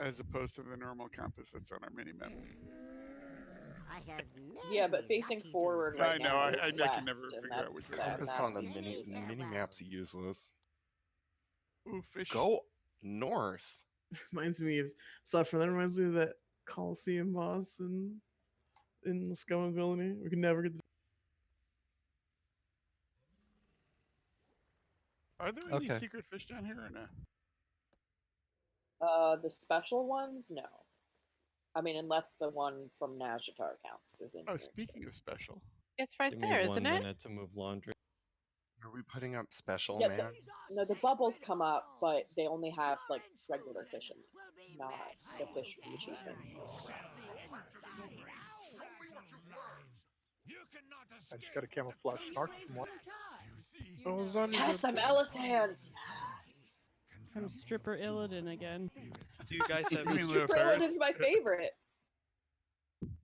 as opposed to the normal compass that's on our mini map. Yeah, but facing forward I right know. now is I can never west, and figure out that's which way. that Compass map on the is mini map's useless. Ooh, fish. Go north. Reminds me of Suffer. That reminds me of that Coliseum boss in the Scum Villainy. We can never get. Are there any secret fish down here or no? The special ones, no. I mean, unless the one from Nazjatar counts is in Oh, here. speaking of special, It's right Give there, me isn't 1 it? minute to move laundry. Are we putting up special, Yeah, man? no, the bubbles come up, but they only have like regular fish in them, not the fish from achievement. I just got a camouflage snark from one. Oh, Zonny. Yes, I'm Ellis Hand. Yes. I'm stripper Illidan again. Do you guys have You mean Leo Stripper Ferris? Illidan's my favorite.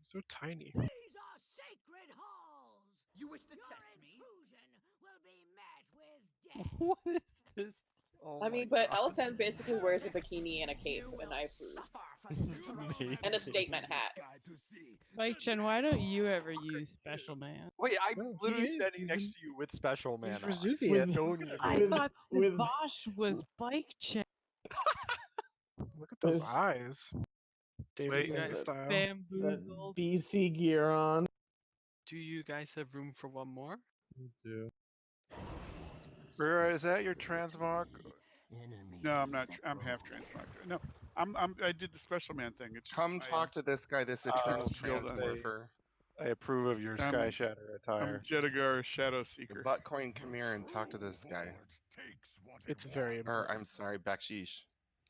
So tiny. These are sacred halls. You wish to test me? Will be met with death. What is this? Oh I mean, my but God. Ellis Hand basically wears a bikini and a cape, and I approve. This is amazing. And a statement hat. Mike Chen, why don't you ever use Special Man? Wait, I'm No, he literally is. standing He's next in- to you with special man. He's on. Vesuvius. Don't even. I With- thought with- Bosch was Bike Chen. Look at those With- eyes. David Wait, Bowie guys. style. Bamboozled. BC gear on. Do you guys have room for one more? Do. Rira, is that your transmog? No, I'm not. I'm half transmogrified. No, I did the special man thing. It's just, Come talk to this guy, this eternal shield on. transmorpher. I approve of your I'm- Sky Shatter I'm attire. Jedgar Shadow The Seeker. Buttcoin, come here and talk to this guy. It's very Or, important. I'm sorry, Bakshish.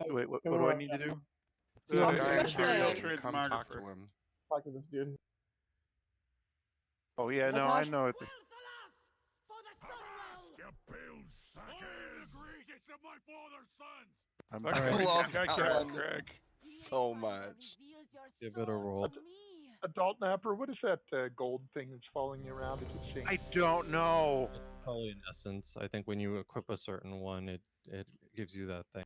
Wait, what do I need to do? The Talk to Guy in this Imperial man. Come talk to Transmogrifer. him. Talk to this dude. Oh yeah, Oh my no, I gosh. know it. I'm Okay, I sorry. love I that can't, one. Greg. So much. Give it a roll. Adult Napper, what is that gold thing that's following you around? I keep seeing. I don't know. Probably an essence. I think when you equip a certain one, it gives you that thing.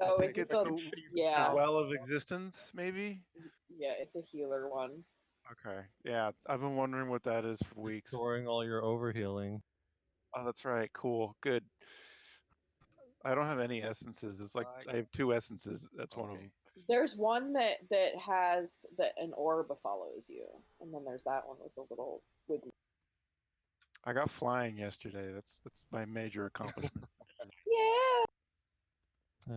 Oh, I is think it it's the... the Yeah, Well of Existence, maybe? yeah, it's a healer one. Okay. Yeah, I've been wondering what that is for weeks. Storing all your overhealing. Oh, that's right. Cool. Good. I don't have any essences. It's like I have 2 essences. That's one of them. There's one that has that an orb follows you, and then there's that one with the little wiggly. I got flying yesterday. That's my major accomplishment. Yeah.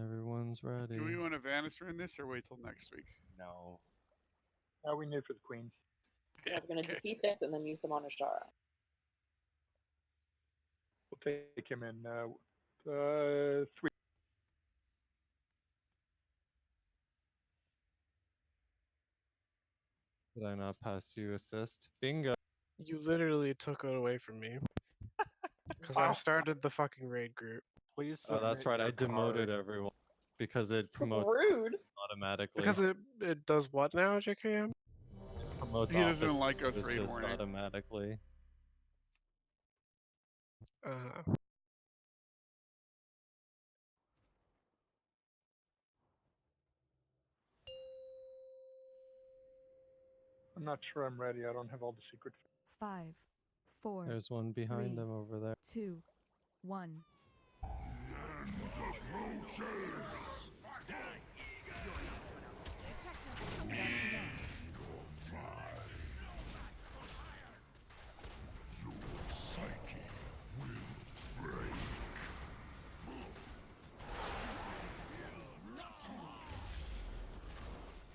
Everyone's ready. Do we want to Vanister in this or wait till next week? No. Now we need for the queen. Yeah, we're gonna defeat this and then use them on Ashara. We'll take him in 3. Did I not pass you assist? Bingo. You literally took it away from me. Because I started the fucking raid group. Please. Oh, that's right. I submit your demoted card. everyone because it promotes Rude. automatically. Because it does what now, JKM? Promotes He doesn't office like us to raid assist warning. automatically. I'm not sure I'm ready. I don't have all the secret. 5, 4, There's one behind three. him over there. 2, 1.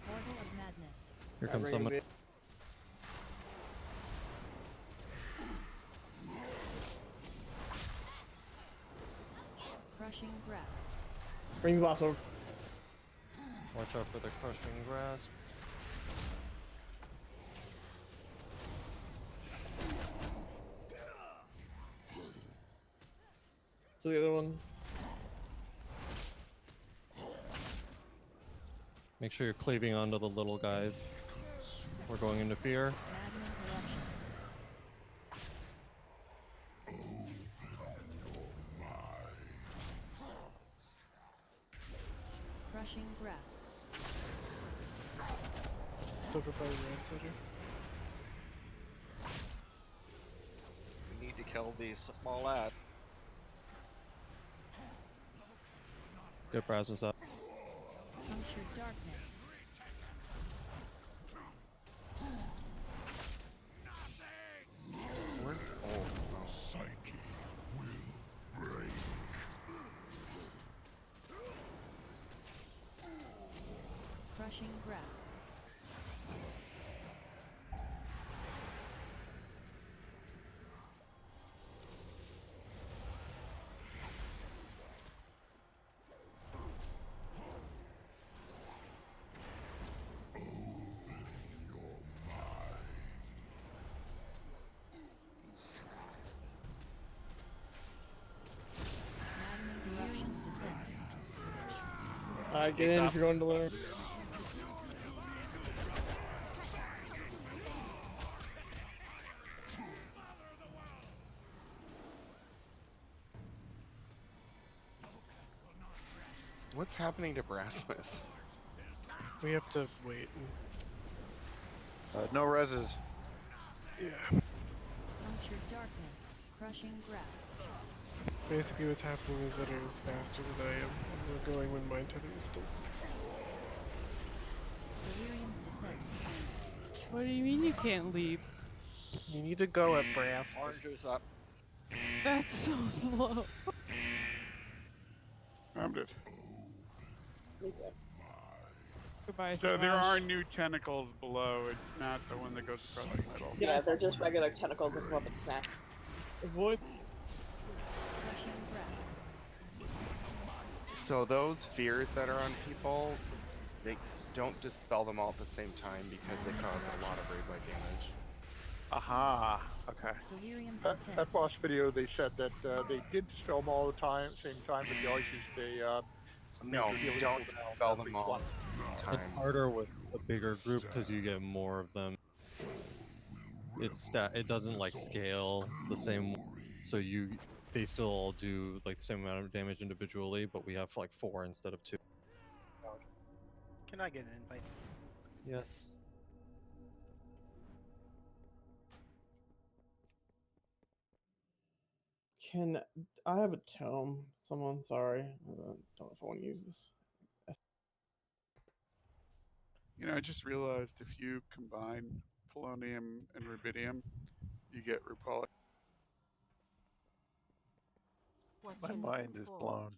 Portal of Madness. Here comes someone. Crushing Grasp. Bring the boss over. Watch out for the crushing grasp. So the other one. Make sure you're cleaving onto the little guys. We're going into fear. Magma Corruption. Crushing Grasp. Took it by the Rancid. We need to kill these small lad. Get Brasmus up. Punctured darkness. Where's ult? Oh. Crushing grasp. Maddening Disruptions descend. Alright, get in if you're going to learn. What's happening to Brasmus? We have to wait. No reses. Yeah. Punctured darkness. Crushing grasp. Basically, what's happening is that it is faster than I am. And we're going when my tether is still. Delirium's descent. What do you mean you can't leap? You need to go at brass. Orange juice up. That's so slow. I'm dead. Me too. Goodbye, So there Slash. are new tentacles below. It's not the one that goes across the middle. Yeah, they're just regular tentacles that come up and smack. Avoid. Crushing grasp. So those fears that are on people, they don't dispel them all at the same time because they cause a lot of raid-like damage. Aha. Okay. Delirium's That descent. boss video, they said that they did dispel them all the time, same time, but they always used a No, major healing don't cooldown dispel every them all one. at the time. It's harder with a bigger group because you get more of them. It doesn't like scale the same, so they still all do like the same amount of damage individually, but we have like 4 instead of 2. Can I get an invite? Yes. Can I have a tome? Someone, sorry. I don't know if I want to use this. You know, I just realized if you combine polonium and rubidium, you get Rupali. What My you mind looking is for? blown.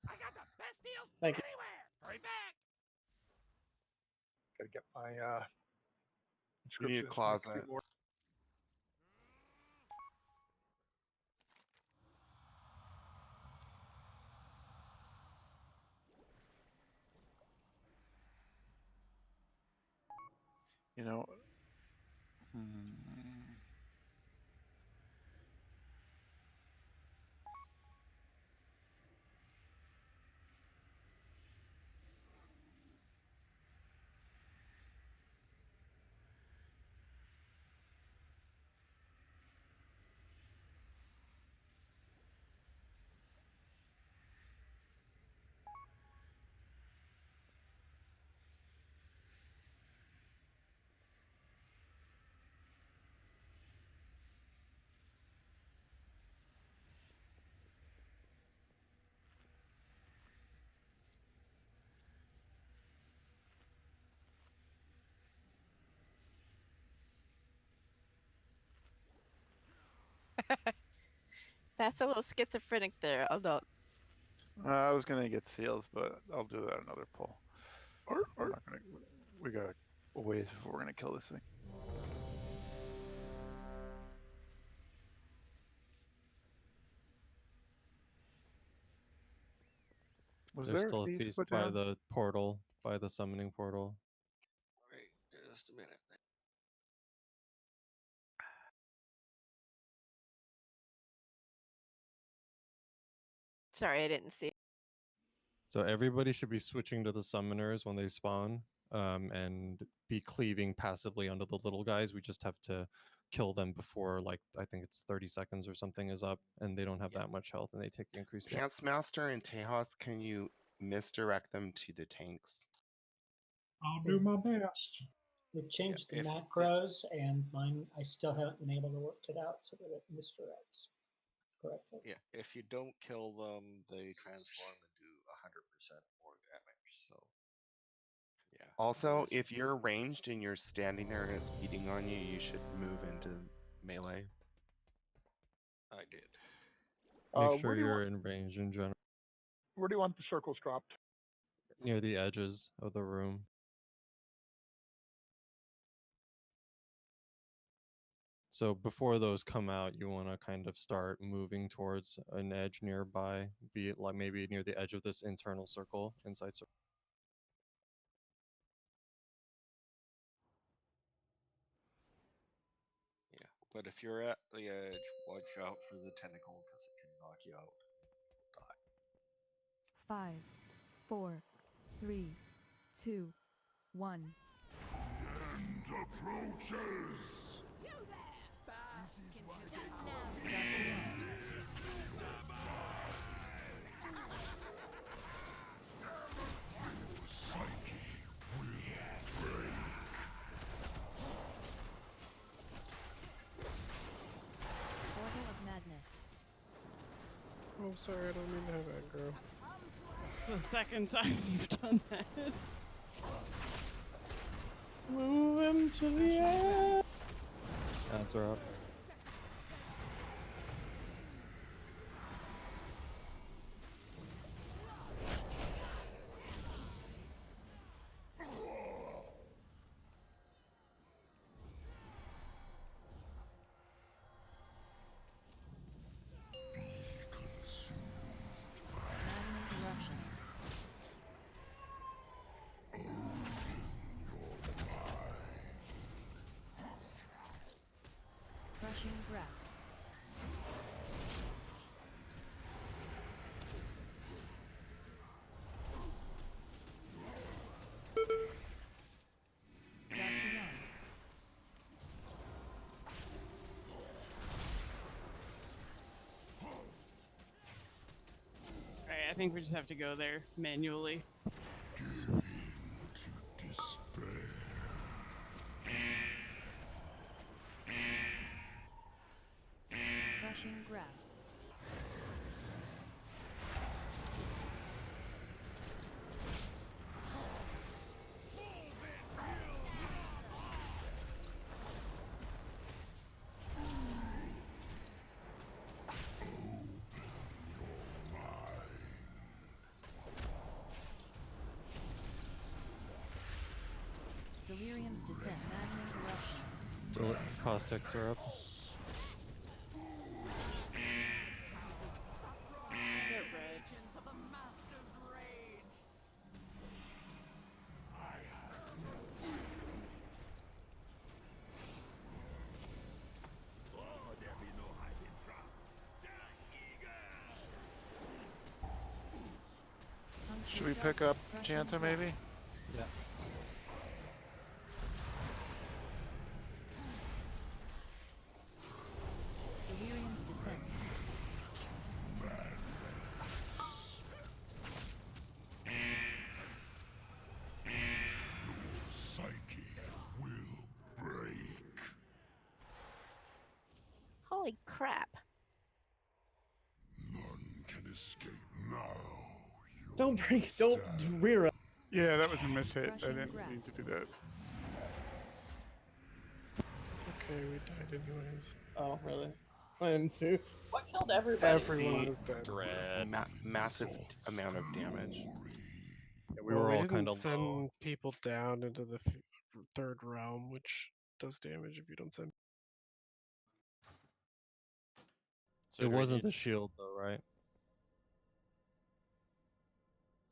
I got the best deals Thank you. anywhere. Hurry back. Gotta get my You need a inscriptions next closet. few more. You know. That's a little schizophrenic there, although I was gonna get seals, but I'll do that another pull. I'm not gonna. We got a ways before we're gonna kill this thing. Was There's there still a feast feast put by down? the portal, by the summoning portal. Wait, just a minute. sorry, I didn't see. So everybody should be switching to the summoners when they spawn, and be cleaving passively onto the little guys. We just have to kill them before, like, I think it's 30 seconds or something is up, and they don't have that much health, and they take increased damage. Dance Master and Tejas, can you misdirect them to the tanks? I'll do my best. We've changed the if the- macros, and mine, I still haven't been able to work it out so that it misdirects correctly. Yeah, if you don't kill them, they transform and do 100% more damage. So, yeah. Also, if you're ranged and you're standing there and it's beating on you, you should move into melee. I did. Make sure where do you you're want, in range in general, where do you want the circles dropped? near the edges of the room. So before those come out, you want to kind of start moving towards an edge nearby, be it like maybe near the edge of this internal circle, inside circle. Yeah, but if you're at the edge, watch out for the tentacle because it can knock you out. Die. 5, 4, 3, 2, 1. Portal of Madness. Oh, sorry, I don't mean to have aggro. It's the second time you've done that. Move him to the edge. Ads are up. Maddening Corruption. Crushing Grasp. Dark Beyond. Alright, I think we just have to go there manually. Crushing Grasp. Delirium's Descent. Maddening Corruption. Caustics are up. Get red. Into the master's rage. Oh, there be no hiding from the eagle. Puncture Should we Darkness. pick up Crushing Janta Grasp. maybe? Yeah. Delirium's Descent. Holy crap. Don't break. Don't rear up. Yeah, that was a mishit. I Crushing didn't mean Grasp. to do that. It's okay, we died anyways. Oh, really? I didn't see. What killed everybody? Everyone was dead. Massive amount of damage. Yeah, we were all kind of send low. people down into the third realm, which does damage if you don't send. It wasn't the shield though, right?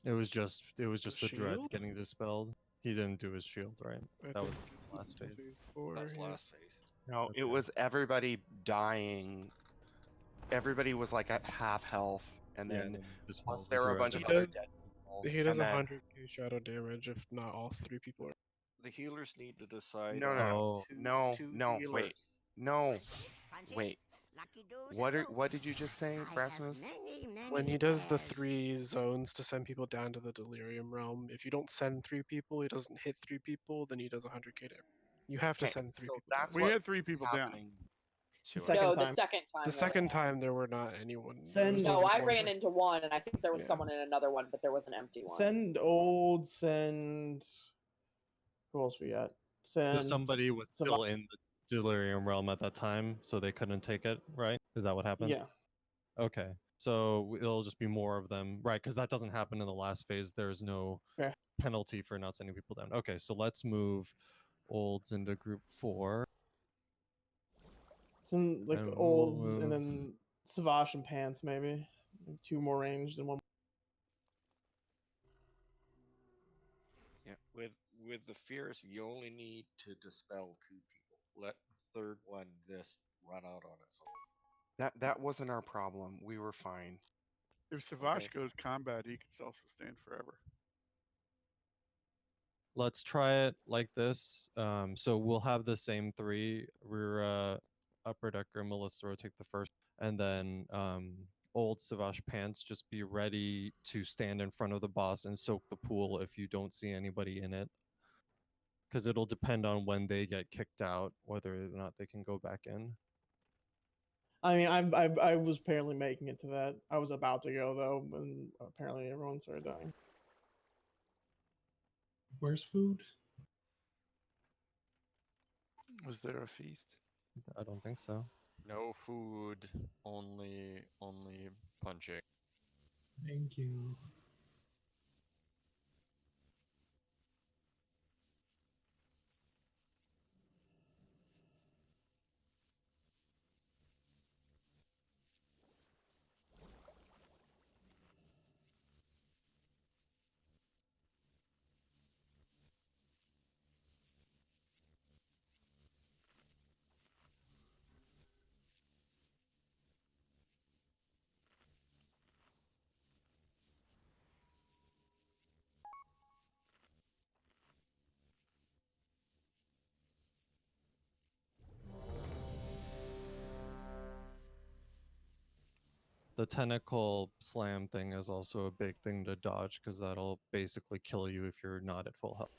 It was just the dread shield? getting dispelled. He didn't do his shield, right? I That was think last phase. That's last phase. No, it Okay. was everybody dying. Everybody was like at half health, and Yeah, then and then plus dispelled the there were a dread. bunch of He other does- dead people. He does and then- 100k shadow damage if not all 3 people are. The healers need to decide. No, on no, two, no, two no, healers. wait, no, wait. What did you just say, Rasmus? When he does the 3 zones to send people down to the delirium realm, if you don't send 3 people, he doesn't hit 3 people, then he does 100k to You have to Okay, send 3 so people that's down. We had 3 people down. The To second No, time. the second time. The there second was- time there were not anyone. there Send- was No, only I one ran person. into one, and I think there was Yeah. someone in another one, but there was an empty one. Send old, send. Who else we got? So Send. somebody was Sav- still in the delirium realm at that time, so they couldn't take it, right? Is that what happened? Yeah. Okay. So it'll just be more of them, right? Because that doesn't happen in the last phase. There's no Okay. penalty for not sending people down. Okay, so let's move olds into group 4. Some like And we'll olds move- and then Savage and Pants maybe. Like 2 more ranged and 1. Yeah, with the fears, you only need to dispel 2 people. Let the third one just run out on its own. That wasn't our problem. We were fine. If Savage Okay. goes combat, he can self-sustain forever. Let's try it like this. So we'll have the same 3. We're upper decker, Melissa will take the first, and then old Savage Pants, just be ready to stand in front of the boss and soak the pool if you don't see anybody in it. Because it'll depend on when they get kicked out, whether or not they can go back in. I mean, I was apparently making it to that. I was about to go though, and apparently everyone started dying. Where's food? Was there a feast? I don't think so. No food, only punching. Thank you. The tentacle slam thing is also a big thing to dodge because that'll basically kill you if you're not at full health.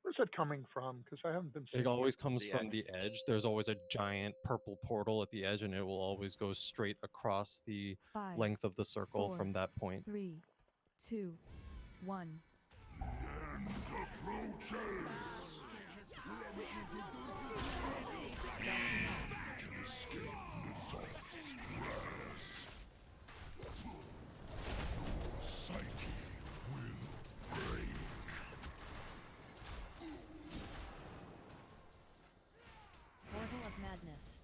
Where's that coming from? Because I haven't been seeing It always it. comes The from edge. the edge. There's always a giant purple portal at the edge, and it will always go straight across the 5, length of the circle 4, from that point. 3, 2, 1. Portal of Madness.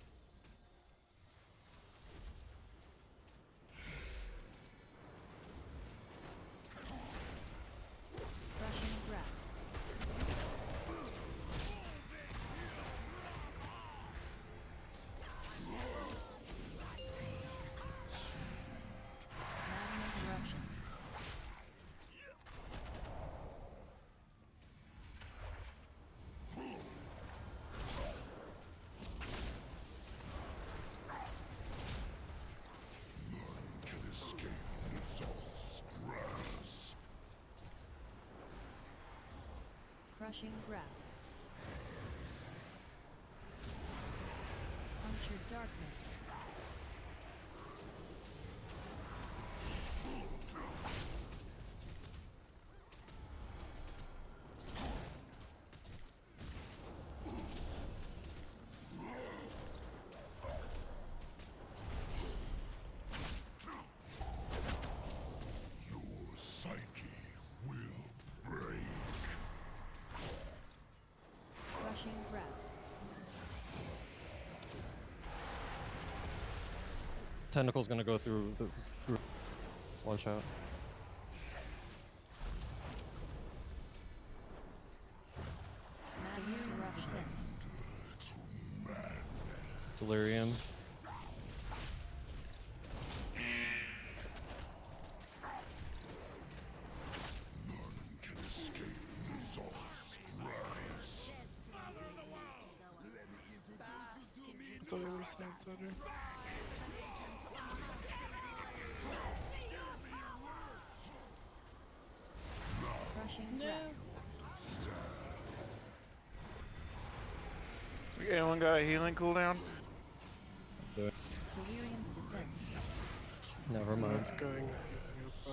Crushing Grasp. Maddening Eruption. Crushing Grasp. Punctured Darkness. Crushing Grasp. Tentacle's gonna go through the group. Watch out. Maddening Eruption. Delirium. outsider, where's the outsider? Crushing grasp. Anyone got a healing cooldown? Delirium's descent. Never mind. It's going outside.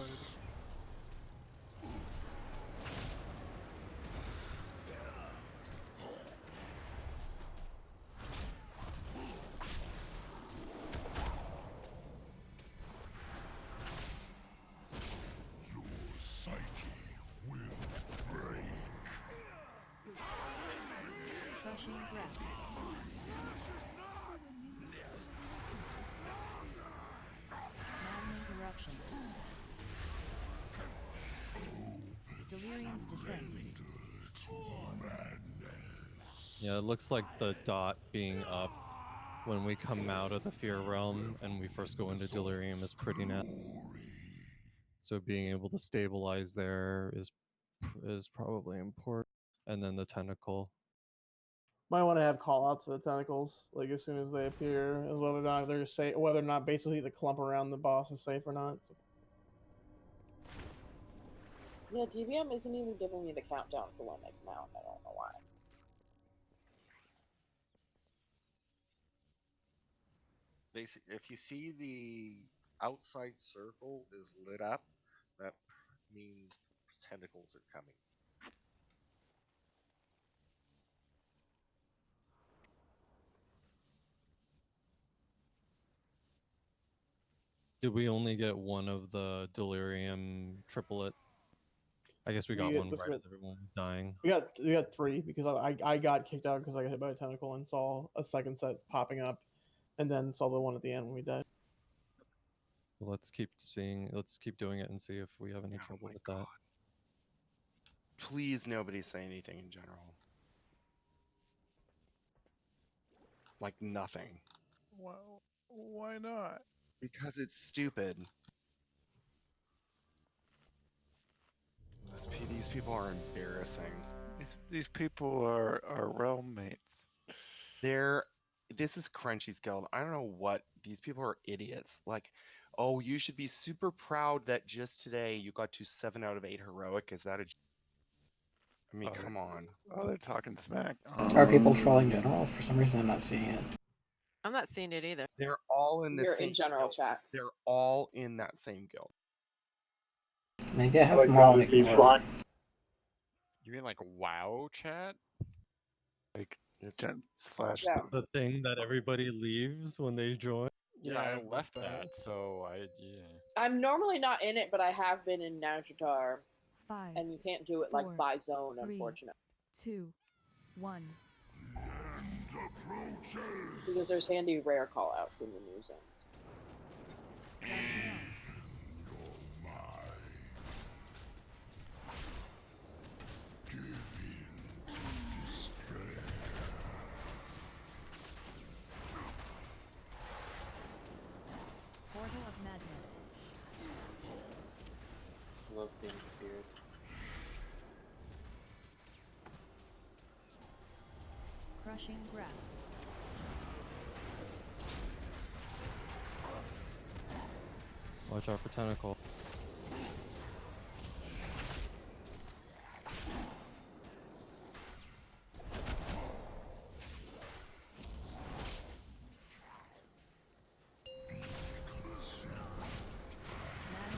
Crushing grasp. Maddening corruption. Delirium's descent. Yeah, it looks like the dot being up when we come out of the fear realm and we first go into delirium is pretty net. So being able to stabilize there is probably important. And then the tentacle. Might want to have callouts for the tentacles, like as soon as they appear, and whether or not they're safe, whether or not basically the clump around the boss is safe or not. Yeah, DBM isn't even giving me the countdown for when they come out. I don't know why. Basically, if you see the outside circle is lit up, that means tentacles are coming. Did we only get one of the delirium triplet? I guess we got get one the right three- as everyone was dying. We got three because I got kicked out because I got hit by a tentacle and saw a second set popping up, and then saw the one at the end when we died. So let's keep doing it and see if we have any trouble with that. Please, nobody say anything in general. Like nothing. Well, why not? Because it's stupid. These people are embarrassing. These people are realm mates. This is Crunchy's guild. I don't know what these people are idiots. Like, oh, you should be super proud that just today you got to 7 out of 8 heroic. Is that a? I mean, come on. Oh, they're talking smack. Are people trolling general? For some reason, I'm not seeing it. I'm not seeing it either. They're all in the You're same in general guild. chat. They're all in that same guild. Maybe I have them all ignored. You mean like WoW chat? Like slash. Yeah. The thing that everybody leaves when they join. Yeah, I left that, so yeah. I'm normally not in it, but I have been in Najatar, 5, and you can't do it like 4, by zone, 3, unfortunately, 2, 1. because there's handy rare callouts in the new zones. Portal of Madness. Love being feared. Crushing grasp. Watch out for tentacle.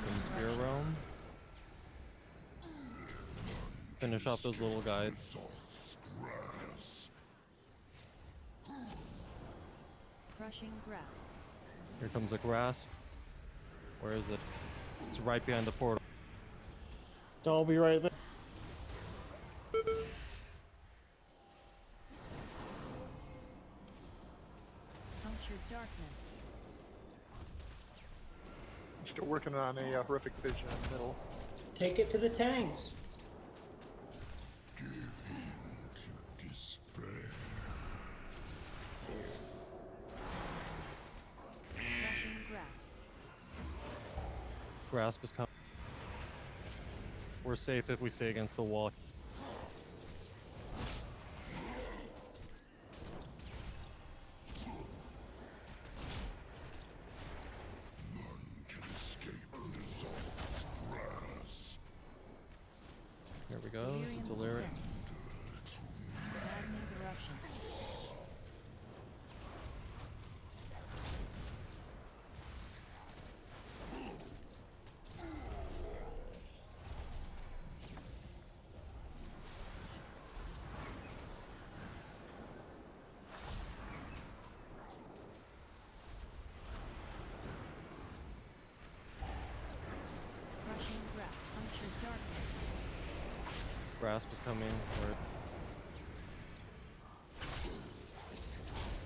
From Spear Realm. Finish off those little guys. Crushing grasp. Here comes a grasp. Where is it? It's right behind the portal. Don't be right there. Punctured darkness. Still working on a horrific vision in the middle. Take it to the tanks. Crushing grasp. Grasp is coming. We're safe if we stay against the wall. Here we go. Delirium's Delirium. descent. Maddening eruption. Crushing grasp. Puncture darkness. Grasp is coming.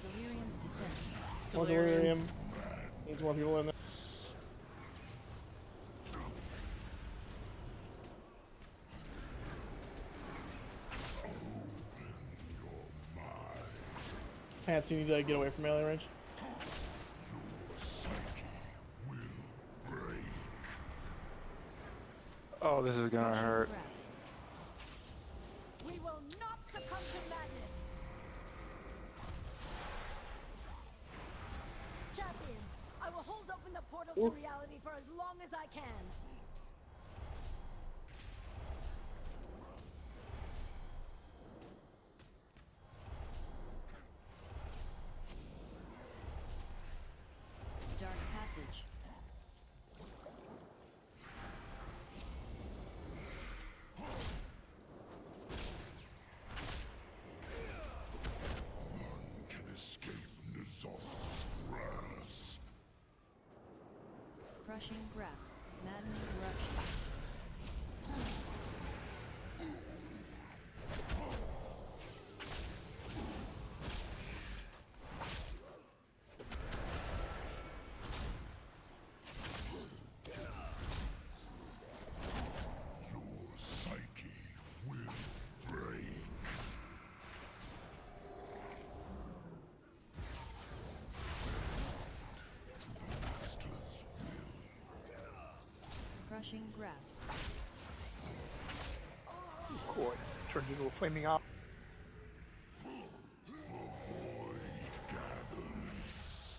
Delirium's descent. More delirium. Needs more people in there. Pants, you need to get away from melee range. Oh, this is gonna hurt. We will not succumb to madness. Champions, I will hold open the portal Oof. to reality for as long as I can. Dark passage. Can escape Nizal's grasp. Crushing grasp. Maddening eruption. Your psyche will break. To the master's will. Crushing grasp. Cool. Turned into a flaming op. The void gathers.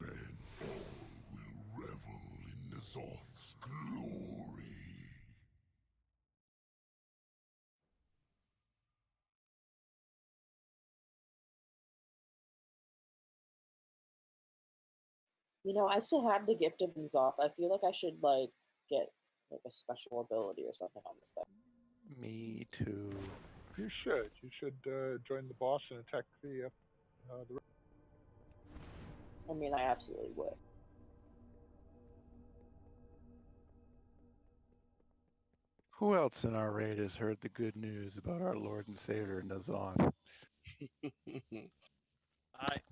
Then all will revel in Nizal's glory. You know, I still have the gift of N'Zoth. I feel like I should like get like a special ability or something on this thing. Me too. You should. You should join the boss and attack the. I mean, I absolutely would. Who else in our raid has heard the good news about our Lord and Savior N'Zoth?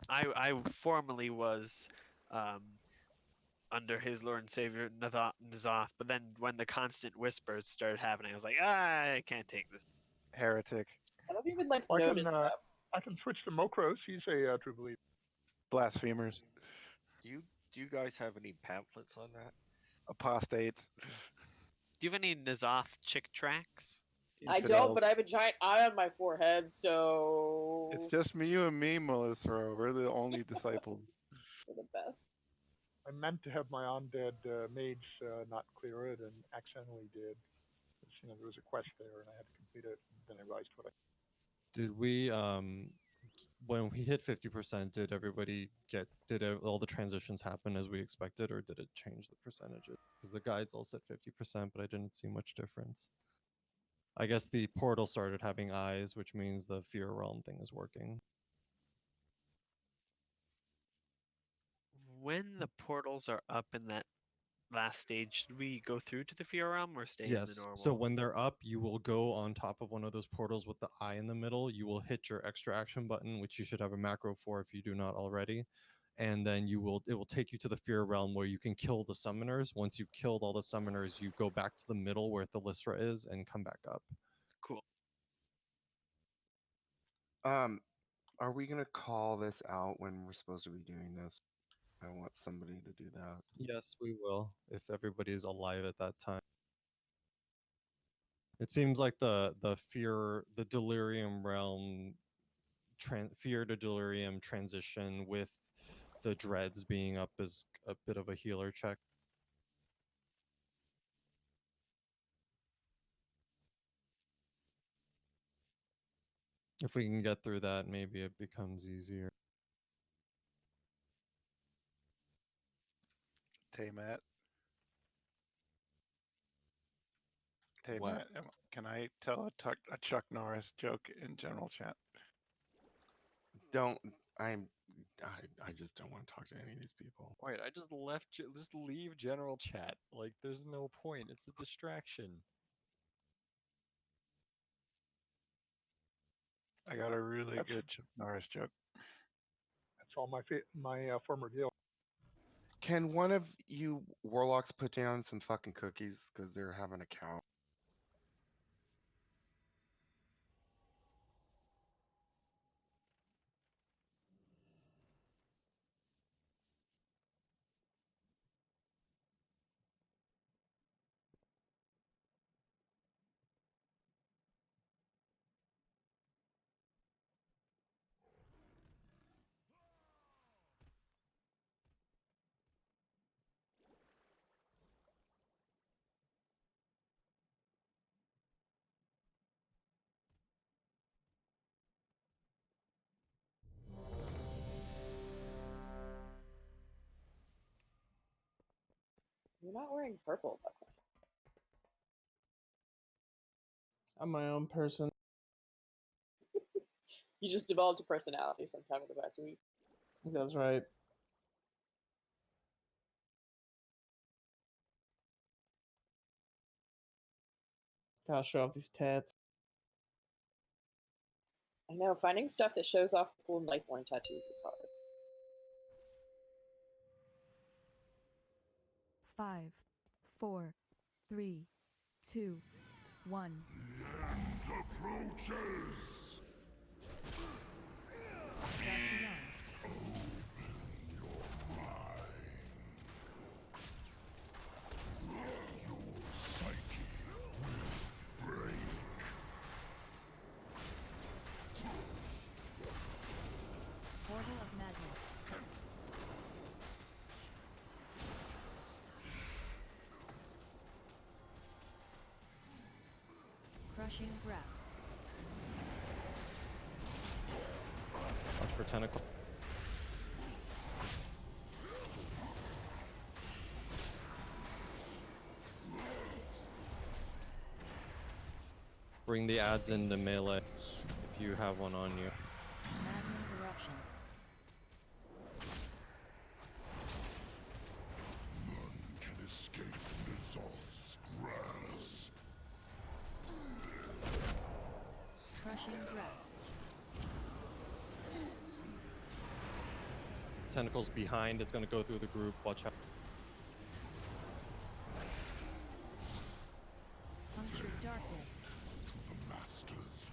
I formerly was under his Lord and Savior N'Zoth, but then when the constant whispers started happening, I was like, I can't take this. Heretic. I don't even like I notice can, that. I can switch to Mokros. He's a true believer. Blasphemers. Do you guys have any pamphlets on that? Apostates. Do you have any N'Zoth chick tracks? I don't, but I have a giant eye on my forehead, so It's just you and me, Melissa. We're the only disciples. for the best. I meant to have my undead mage not clear it and accidentally did. You know, there was a quest there and I had to complete it. And then I realized what I. Did we when we hit 50%, did everybody all the transitions happen as we expected, or did it change the percentages? Because the guides all said 50%, but I didn't see much difference. I guess the portal started having eyes, which means the fear realm thing is working. When the portals are up in that last stage, should we go through to the fear realm or stay in the Yes. normal? So when they're up, you will go on top of one of those portals with the eye in the middle. You will hit your extra action button, which you should have a macro for if you do not already. And then it will take you to the fear realm where you can kill the summoners. Once you've killed all the summoners, you go back to the middle where Thalysra is and come back up. Cool. Are we gonna call this out when we're supposed to be doing this? I want somebody to do that. Yes, we will, if everybody's alive at that time. It seems like the delirium realm fear to delirium transition with the dreads being up is a bit of a healer check. If we can get through that, maybe it becomes easier. Matt. What? Matt, can I tell a Chuck Norris joke in general chat? Don't. I just don't want to talk to any of these people. Wait, I just left. Just leave general chat. Like, there's no point. It's a distraction. I got a really good Chuck Norris joke. That's all my former deal. Can one of you warlocks put down some fucking cookies because they're having a count? You're not wearing purple, Buckley. I'm my own person. You just developed a personality sometime in the past week. That's right. Gotta show off these tats. I know, finding stuff that shows off cool Nightborn tattoos is hard. 5, 4, 3, 2, 1. Approaches. Portal of Madness. Crushing Grasp. Watch for tentacle. Bring the ads into melee if you have one on you. Maddening Eruption. None can escape Nizal's grasp. Crushing Grasp. Tentacles behind, it's gonna go through the group. Watch out. Punctured Darkness. To the master's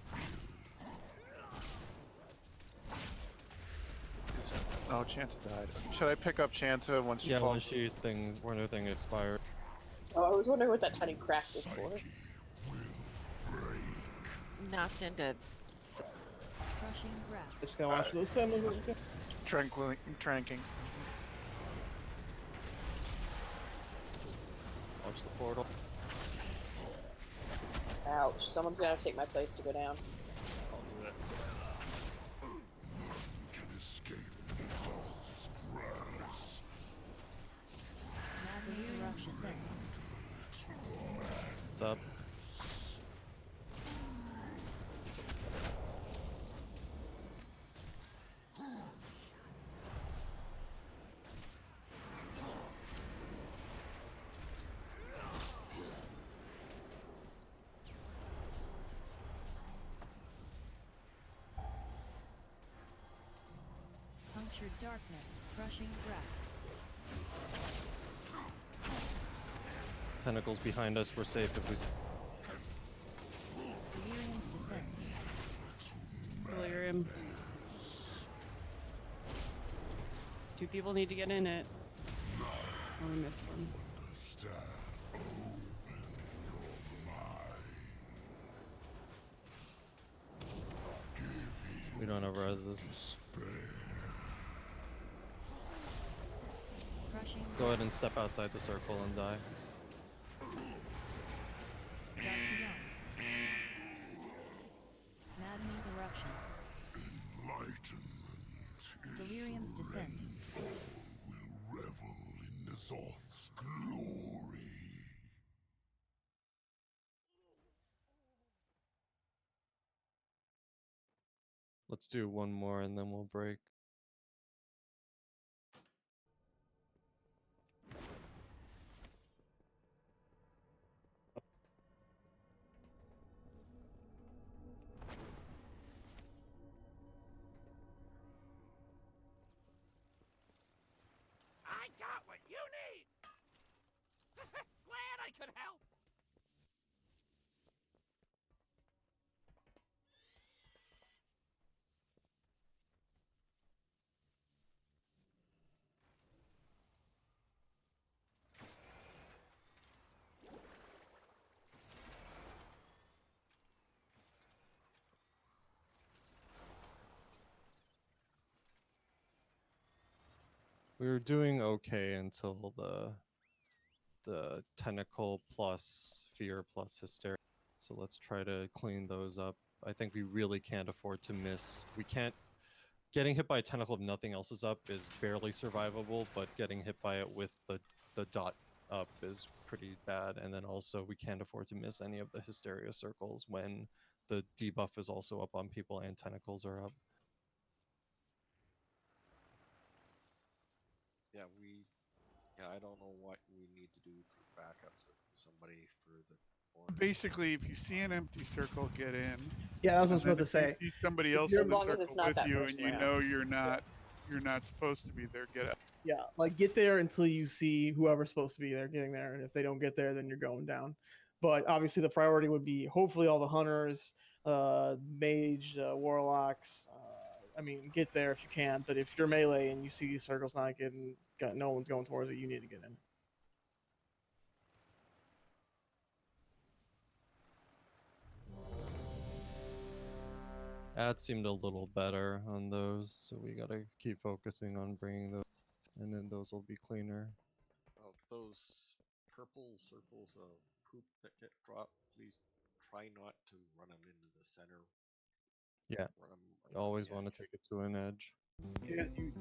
Oh, Chansa died. Should I pick up Chansa once she Yeah, falls? when her thing expired. Oh, I was wondering what that tiny crack was for. Knocked into. Crushing Grasp. Just gonna watch those summons. Tranking. Watch the portal. Ouch, someone's gonna take my place to go down. I'll do it. can escape Nizal's grasp. Maddening Eruption. What's up? Punctured Darkness. Crushing Grasp. Tentacles behind us. We're safe if we. Delirium's Descent. Delirium. Two people need to get in it. Oh, we missed one. Understand. Open your mind. We don't have reses. Crushing. Go ahead and step outside the circle and die. Dark Beyond. Maddening Eruption. Let's do one more and then we'll break. I got what you need! Glad I could help! We were doing okay until the tentacle plus fear plus hysteria. So let's try to clean those up. I think we really can't afford to miss. We can't. Getting hit by a tentacle if nothing else is up is barely survivable, but getting hit by it with the dot up is pretty bad. And then also we can't afford to miss any of the hysteria circles when the debuff is also up on people and tentacles are up. Yeah, I don't know what we need to do for backups if somebody for the. Basically, if you see an empty circle, get in. Yeah, that's what I was And then about to if say. you see somebody If else you're- in As the long as circle it's not with that you, first and you round. know you're not supposed to be there, get out. Yeah, like get there until you see whoever's supposed to be there getting there, and if they don't get there, then you're going down. But obviously, the priority would be hopefully all the hunters, mage, warlocks. I mean, get there if you can. But if you're melee and you see these circles not getting, no one's going towards it, you need to get in. Ads seemed a little better on those, so we gotta keep focusing on bringing those, and then those will be cleaner. Well, those purple circles of poop that get dropped, please try not to run them into the center. Yeah, Run 'em you around always the want to edge. take it to an edge.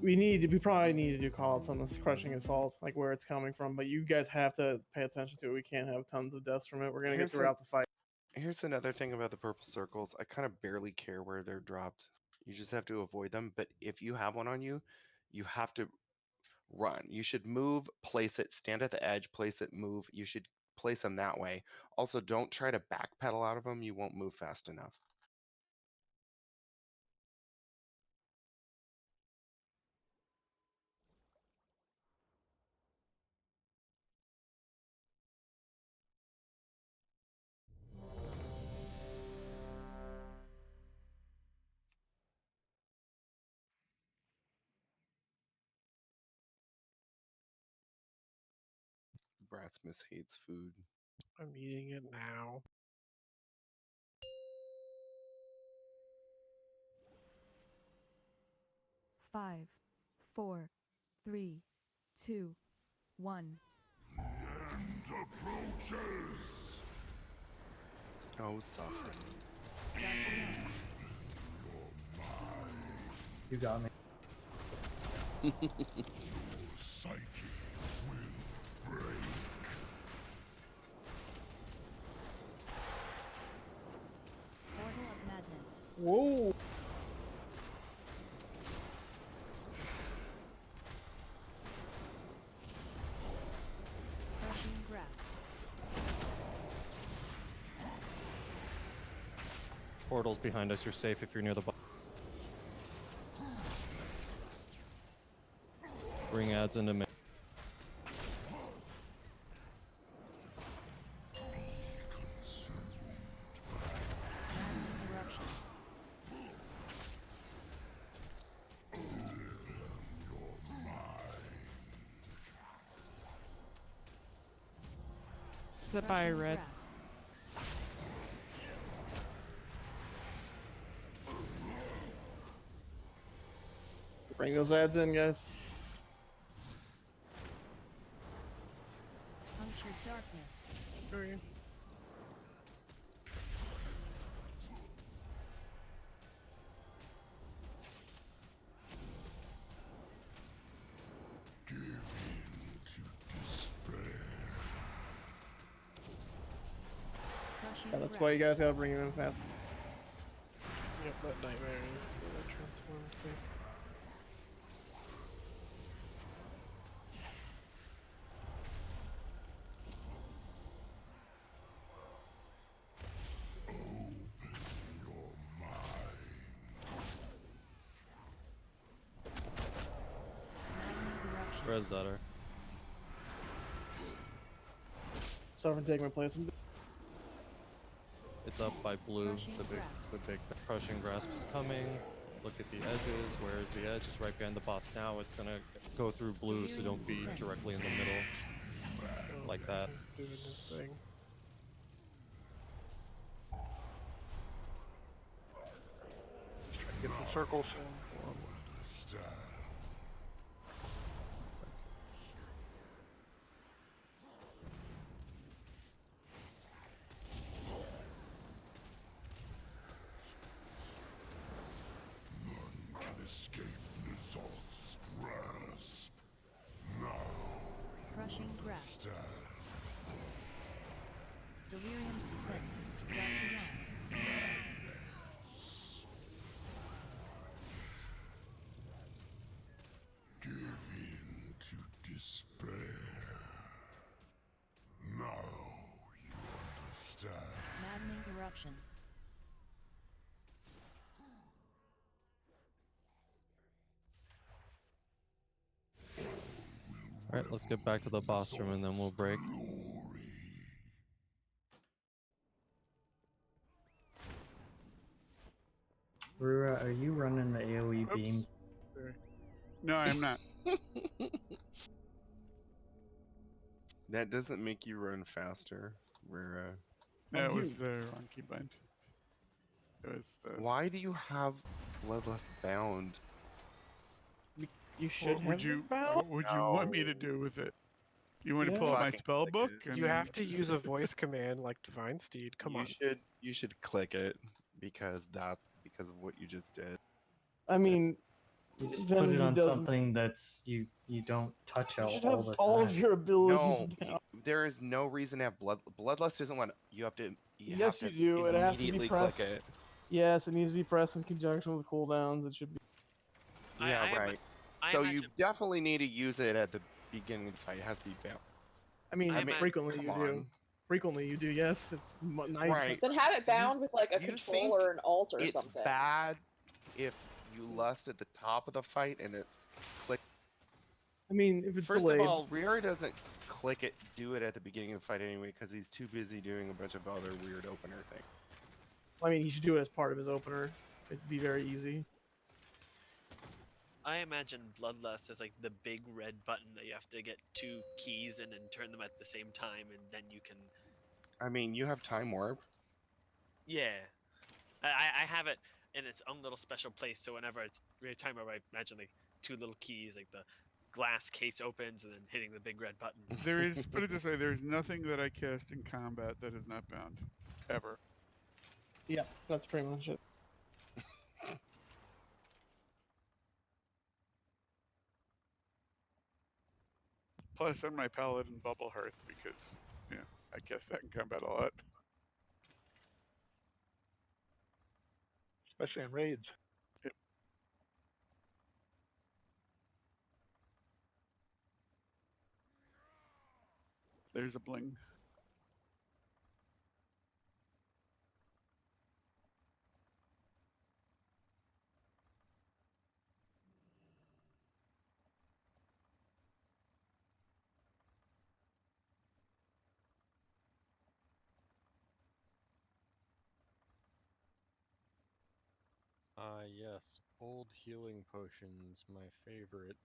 We probably need to do callouts on this crushing assault, like where it's coming from. But you guys have to pay attention to it. We can't have tons of deaths from it. We're gonna get throughout the fight. Here's another thing about the purple circles. I kind of barely care where they're dropped. You just have to avoid them. But if you have one on you, you have to run. You should move, place it, stand at the edge, place it, move. You should place them that way. Also, don't try to backpedal out of them. You won't move fast enough. Bratsmith hates food. I'm eating it now. Five, 4, 3, 2, 1. End approaches. Oh, soften. You got me. Your psyche will break. Portal of Madness. Whoa! Crushing Grasp. Portal's behind us. You're safe if you're near the bottom. Bring ads into me. Eruption. Sit by red. Grasp. Bring those ads in, guys. Punctured Darkness. Okay. Give in to despair. Crushing Yeah, that's why you guys gotta bring him in fast. Yep. That nightmare is the transformed thing. Where's Zetter? Sovereign taking my place. It's up by blue. The big crushing grasp is coming. Look at the edges. Where is the edge? It's right behind the boss now. It's gonna go through blue, so don't be directly in the middle like that. He's doing his thing. Get the circle soon. None can escape Nizal's grasp. Now Crushing grasp. stand. Delirium's descent. Round Give in to despair. Now you understand. Maddening eruption. Alright, let's get back to the boss room and then we'll break. Rura, are you running the AoE beam? No, I am not. That doesn't make you run faster. Where No, it was the wrong keybind. It was the. Why do you have Bloodlust bound? You should What have would you? it bound. What would you want me to do with it? You want to pull out my Fucking spell click book? it. You have to use a voice command like Divine Steed. Come on. You should click it because of what you just did. I mean, You just then put it he on doesn't- something that's you don't touch You all, should all have the time. all of your abilities No, bound. there is no reason to have Bloodlust isn't one. You have to. Yes, have you do. It has to immediately be pressed. click it. Yes, it needs to be pressed in conjunction with cooldowns. It should be. Yeah, right. So you definitely need to use it at the beginning of the fight. It has to be bound. I mean, frequently come you do. on. Frequently you do. Yes, it's nice. Right. Then have it bound with like a you control think or an alt or It's something. bad if you lust at the top of the fight and it's click. I mean, if it's First delayed. of all, Rira doesn't do it at the beginning of the fight anyway because he's too busy doing a bunch of other weird opener things. I mean, he should do it as part of his opener. It'd be very easy. I imagine Bloodlust is like the big red button that you have to get 2 keys in and turn them at the same time, and then you can. I mean, you have time warp. Yeah, I have it in its own little special place. So whenever it's time, I imagine like 2 little keys, like the glass case opens and then hitting the big red button. There is, put it this way, there's nothing that I cast in combat that is not bound, ever. Yeah, that's pretty much it. Plus, I'm my paladin Bubble Hearth because, yeah, I cast that in combat a lot. Especially in raids. Yep. There's a bling. Yes. Old healing potions, my favorite.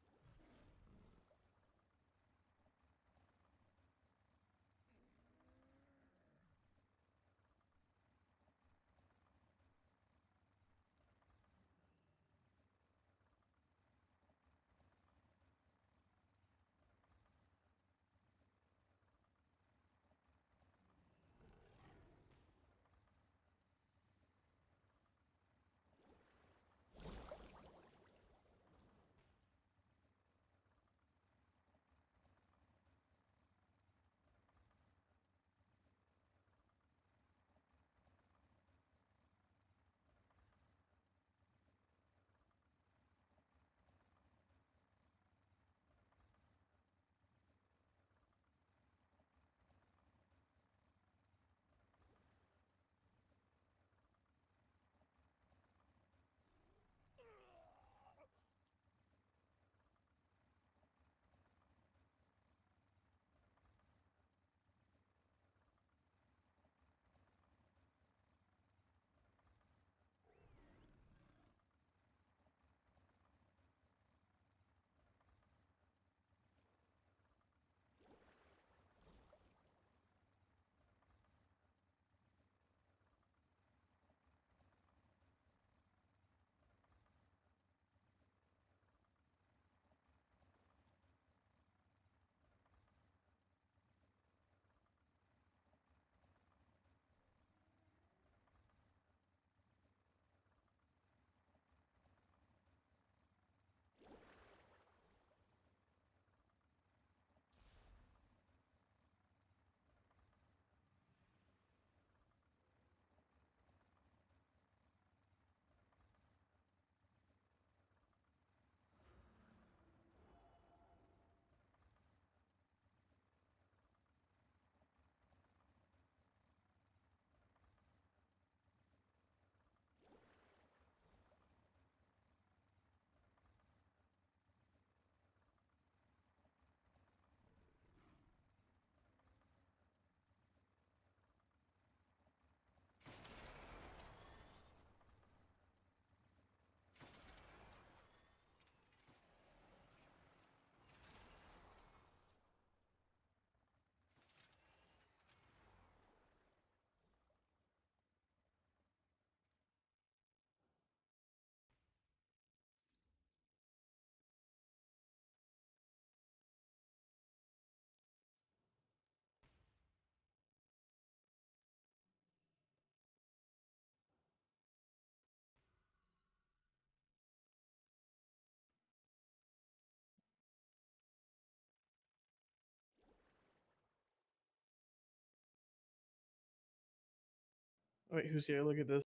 Wait, who's here? Look at this.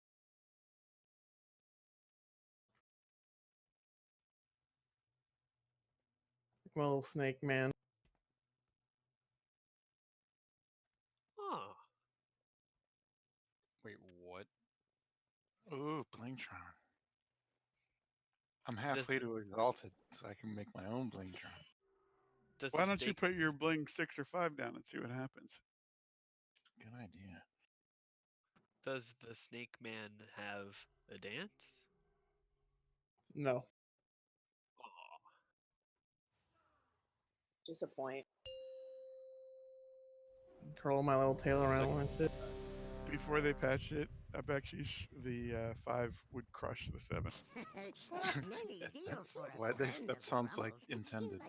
My little snake man. Oh. Wait, what? Ooh, Blingtron. I'm Does halfway to exalted, so I can make my own Blingtron. Does Why the don't you snake put your bling 6 or 5 down and see what happens? Good idea. does the snake man have a dance? No. Disappoint. Curl my little tail around when I sit. Before they patched it, I bet you the 5 would crush the 7. That's why that sounds like intended.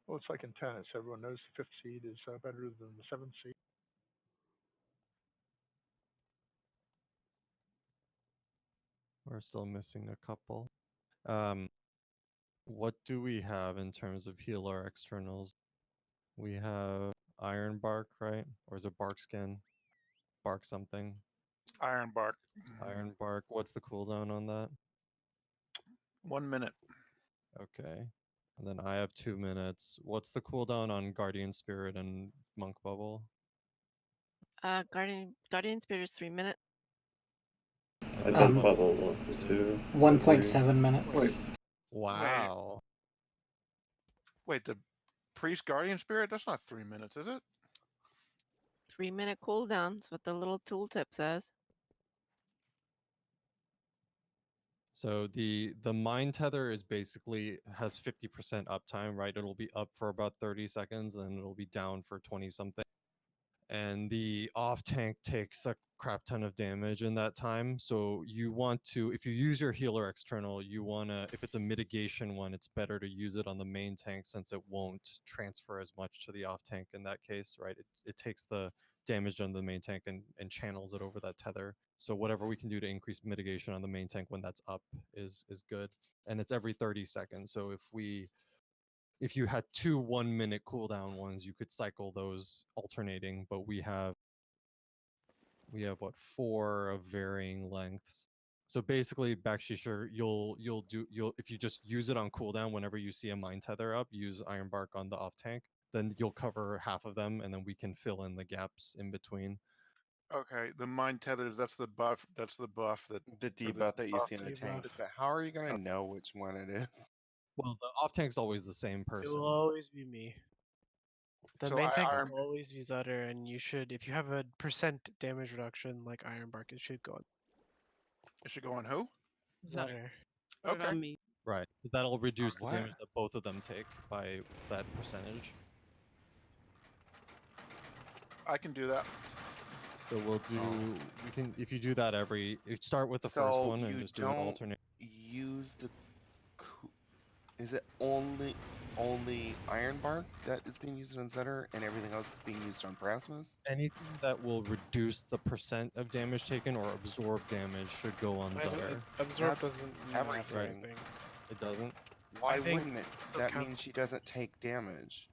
Well, it's like in tennis. Everyone knows the fifth seed is better than the seventh seed. We're still missing a couple. What do we have in terms of healer externals? We have Iron Bark, right? Or is it Bark Skin? Bark something. Iron Bark. Iron Bark. What's the cooldown on that? 1 minute. Okay. And then I have 2 minutes. What's the cooldown on Guardian Spirit and Monk Bubble? Guardian Spirit is 3 minutes. And thought Monk Bubble was 2. 1.7 minutes. Wow. Wait, the Priest Guardian Spirit? That's not 3 minutes, is it? 3-minute cooldown. That's what the little tooltip says. So the Mind Tether is basically has 50% uptime, right? It'll be up for about 30 seconds, and then it'll be down for 20 something. And the off tank takes a crap ton of damage in that time. So you want to, if you use your healer external, you want to, if it's a mitigation one, it's better to use it on the main tank since it won't transfer as much to the off tank in that case, right? It takes the damage on the main tank and channels it over that tether. So whatever we can do to increase mitigation on the main tank when that's up is good. And it's every 30 seconds. So if you had 2 1-minute cooldown ones, you could cycle those alternating, but we have what, 4 of varying lengths. So basically, Bakshisher, you'll if you just use it on cooldown whenever you see a Mind Tether up, use Iron Bark on the off tank, then you'll cover half of them, and then we can fill in the gaps in between. Okay, the Mind Tethers, that's the buff. That's the buff that The or debuff that you see in the debuff. tanks. But how are you gonna know which one it is? Well, the off tank's always the same It person. will always be me. The So main tank Iron- will always be Zutter, and you should, if you have a % damage reduction like Iron Bark, it should go on It should go on who? Zutter. Put it Okay. on me. Right, because that'll reduce the what? damage that both of them take by that percentage. I can do that. So we'll do. We can, if you do that you start with the first So one and you just do it don't alternate. use the. Is it only Iron Bark that is being used on Zetter, and everything else is being used on Prasmus? Anything that will reduce the % of damage taken or absorb damage should go on Zutter. Absorb doesn't matter everything. anything. It doesn't? Why I think wouldn't it? it'll That count- means she doesn't take damage.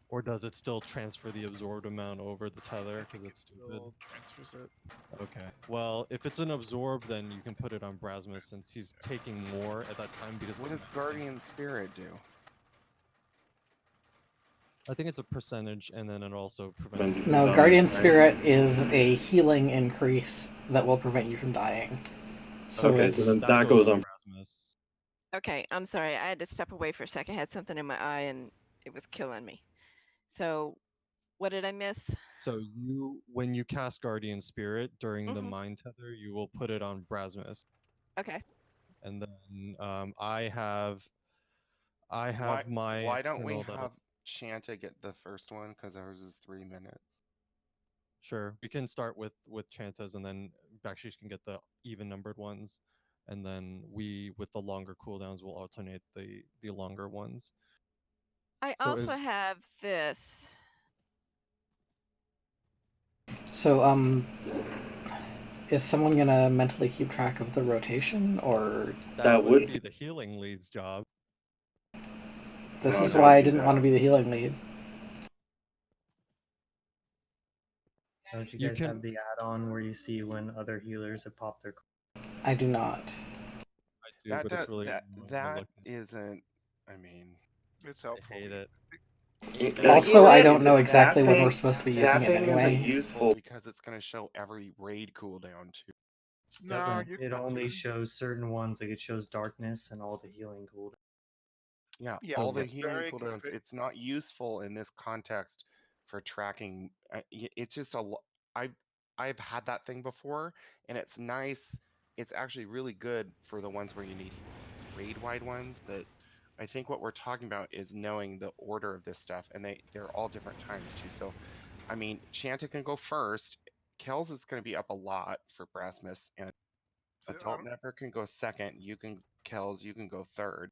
Or does it still transfer the absorbed amount over the tether because it's stupid? Still transfers it. Okay. Well, if it's an absorb, then you can put it on Brasmus since he's taking more at that time because What it's does Guardian Spirit do? I think it's a percentage, and then it also prevents. you No, from Guardian dying. Spirit is a healing increase that will prevent you from dying. So Okay, it's so then that goes on Brasmus. Okay, I'm sorry. I had to step away for a second. I had something in my eye and it was killing me. So, what did I miss? So when you cast Guardian Spirit during the Mhm. Mind Tether, you will put it on Brasmus, Okay. and then I have Why my. don't we kernel that'll- have Shanta get the first one because ours is 3 minutes? Sure, we can start with Chantas, and then Bakshish can get the even numbered ones, and then we with the longer cooldowns will alternate the longer ones. I So also is- have this. So, is someone gonna mentally keep track of the rotation, or That would be the healing lead's job. this No, is don't why I do didn't that. want to be the healing lead. Don't you You guys can- have the add-on where you see when other healers have popped their? I do not. I do, That but it's does- really that annoying to that look at. isn't. I mean, It's helpful. I hate it. Also, I don't know exactly when we're supposed to be using it anyway. useful because it's going to show every raid cooldown too. No, Doesn't. you It only shows certain ones. Like it shows darkness and all the healing cooldown. Yeah, Yeah, all the it's healing very cooldowns. It's not useful in this context for tracking. It's just I've had that thing before, and it's nice. It's actually really good for the ones where you need raid wide ones, but I think what we're talking about is knowing the order of this stuff, and they're all different times too. So, I mean, Shanta can go first. Kells is going to be up a lot for Brasmus, and Adult Never can go second. You can Kells, you can go third.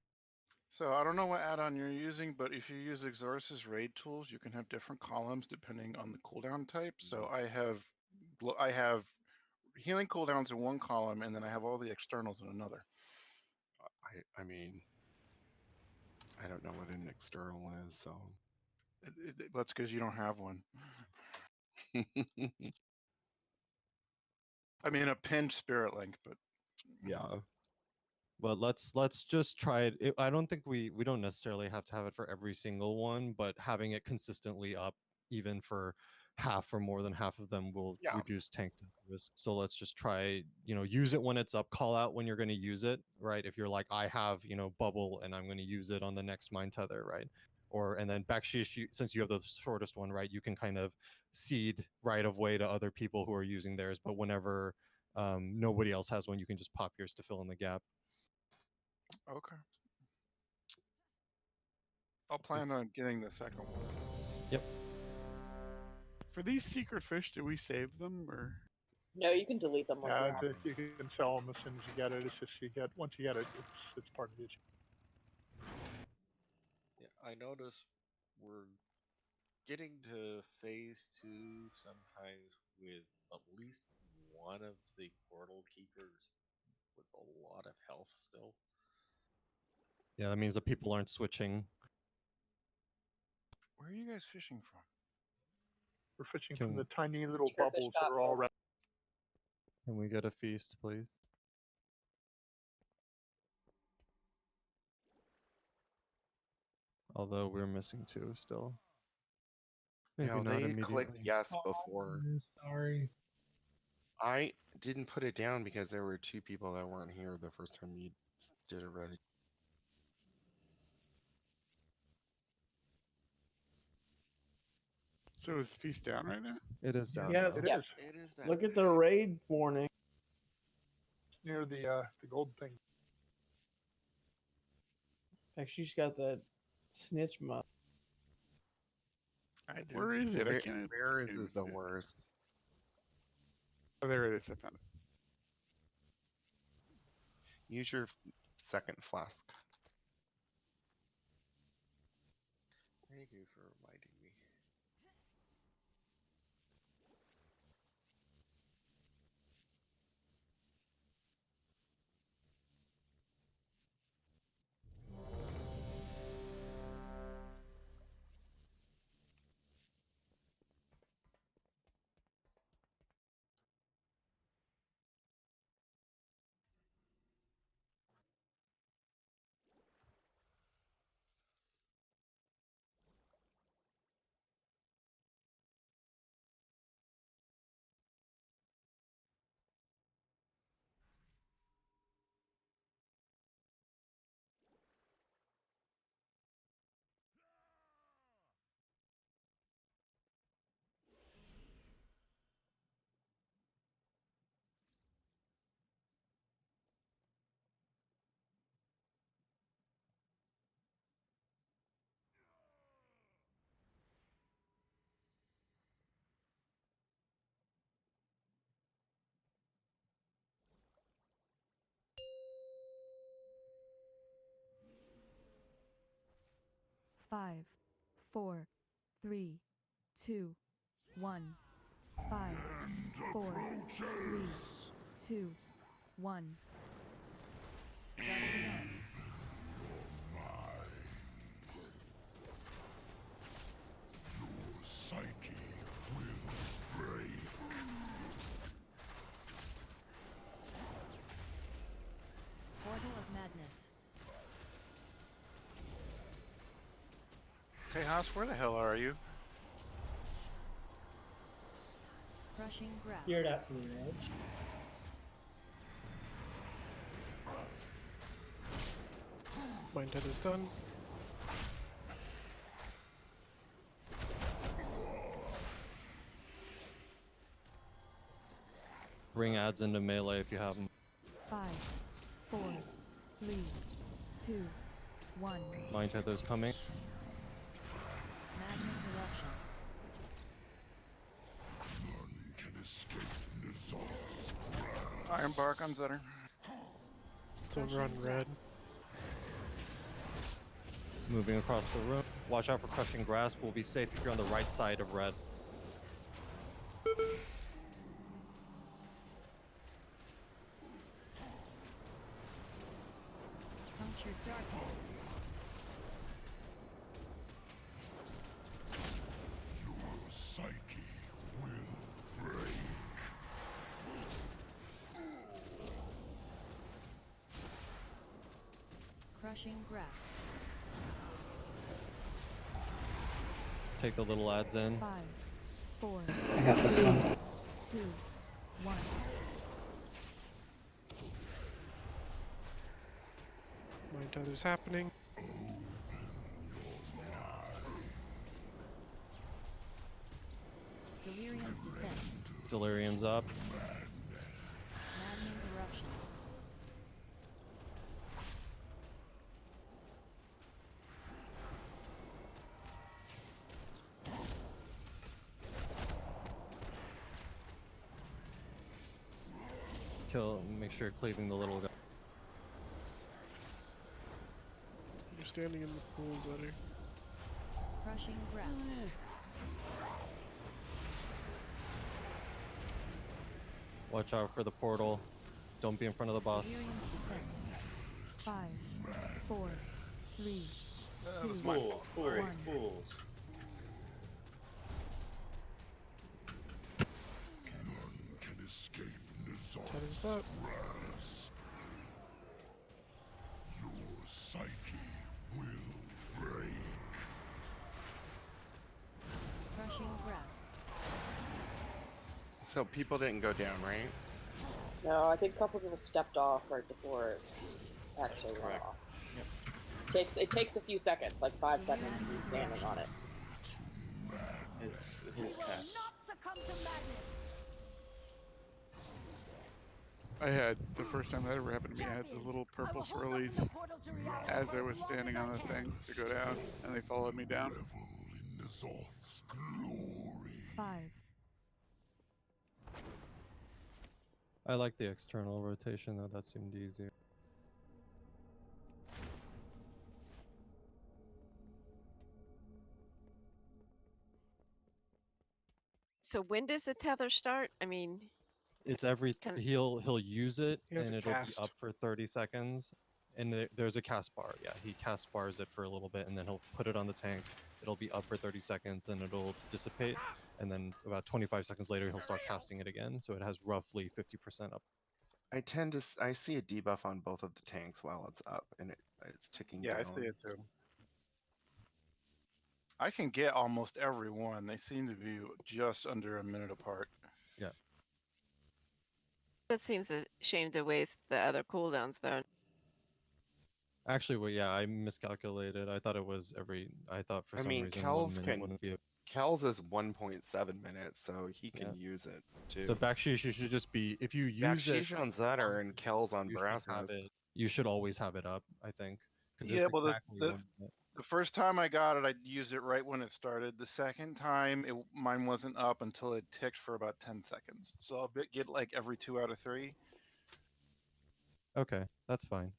So I don't know what add-on you're using, but if you use Exorcist raid tools, you can have different columns depending on the cooldown type. So I have healing cooldowns in one column, and then I have all the externals in another. I mean, I don't know what an external is, so. That's because you don't have one. I mean, a pinned spirit link, but Yeah. But let's just try it. I don't think we don't necessarily have to have it for every single one, but having it consistently up, even for half or more than half of them, will reduce tank risk. So let's just try, use it when it's up. Call out when you're going to use it, right? If you're like, I have, bubble, and I'm going to use it on the next mind tether, right? And then Bakshish, since you have the shortest one, right, you can kind of seed right of way to other people who are using theirs. But whenever nobody else has one, you can just pop yours to fill in the gap. okay. I'll plan on getting the second one. Yep. For these secret fish, do we save them or? No, you can delete them once you have them. You can sell them as soon as you get it. It's just once you get it, it's part of the issue. Yeah, I notice we're getting to phase 2 sometimes with at least one of the portal keepers with a lot of health still. Yeah, that means that people aren't switching. Where are you guys fishing from? We're fishing Can- from the tiny little Secret fish bubbles that are all goggles. around. Can we get a feast, please? Although we're missing 2 still. Maybe No, not they immediately. clicked yes before. Sorry. I didn't put it down because there were 2 people that weren't here the first time you did it already. So is the feast down right now? It is down. Yes, now. It is. It is down. Look at the raid warning. Near the gold thing. Actually, she's got that snitch mod. I do. Where is it? I can't. Where can't is even the see it. worst? Oh, there it is. I found it. Use your second flask. Thank you for reminding me. Five, 4, 3, 2, 1. 5, 4, 3, 2, 1. Your psyche will break. Portal of Madness. Tejas, where the hell are you? Crushing Grasp. Veered out to the edge. Mindhead is done. Bring ads into melee if you have them. 5, 4, 3, 2, 1. Mind Tether's coming. Magnet Eruption. None can escape Nizal's Iron Bark on Zetter. It's over on red. Moving across the room. Watch out for Crushing Grasp. We'll be safe if you're on the right side of red. Punctured Darkness. Your psyche will break. Crushing Grasp. Take the little ads in. 5, 4, I got this one. 2, 1. Mind Tether's happening. Delirium's Descent. Delirium's up. Maddening Eruption. Kill. Make sure you're cleaving the little guy. You're standing in the pools that are. Crushing Grasp. Watch out for the portal. Don't be in front of the boss. Delirium's Descent. 5, 4, 3, 2, Fools, 1. fools. None can escape Tether's Nizal's up. grasp. Your psyche will break. Crushing Grasp. So people didn't go down, right? No, I think a couple people stepped off right before it actually went correct. off. It takes a few seconds, like 5 seconds to be standing on it. It's his cast. Not succumb to madness. I had the first time that ever happened to me. I had the little purple swirlies as I was standing on the thing to go down, and they followed me down. Revel in Nizal's glory. 5, I like the external rotation though. That seemed easier. So when does the tether start? I mean, It's every Can- he'll use it He has and a it'll cast. be up for 30 seconds. And there's a cast bar. Yeah, he cast bars it for a little bit and then he'll put it on the tank. It'll be up for 30 seconds, then it'll dissipate, and then about 25 seconds later he'll start casting it again. So it has roughly 50% up. I I see a debuff on both of the tanks while it's up, and it's ticking Yeah, down. I see it too. I can get almost every one. They seem to be just under a minute apart. Yeah. that seems a shame to waste the other cooldowns though. Actually, well, yeah, I miscalculated. I thought it was I thought for I some mean, reason Kel's 1 minute can wouldn't be. Kel's is 1.7 minutes, so he can Yeah. use it too. So backsheesh should just be if you use it. Backsheesh on Zetter and Kel's on you should have Barasmus. it. You should always have it up. I think. 'Cause Yeah, it's well, exactly 1 minute. the first time I got it, I used it right when it started. The second time, mine wasn't up until it ticked for about 10 seconds. So I'll get like every 2 out of 3. Okay, that's fine.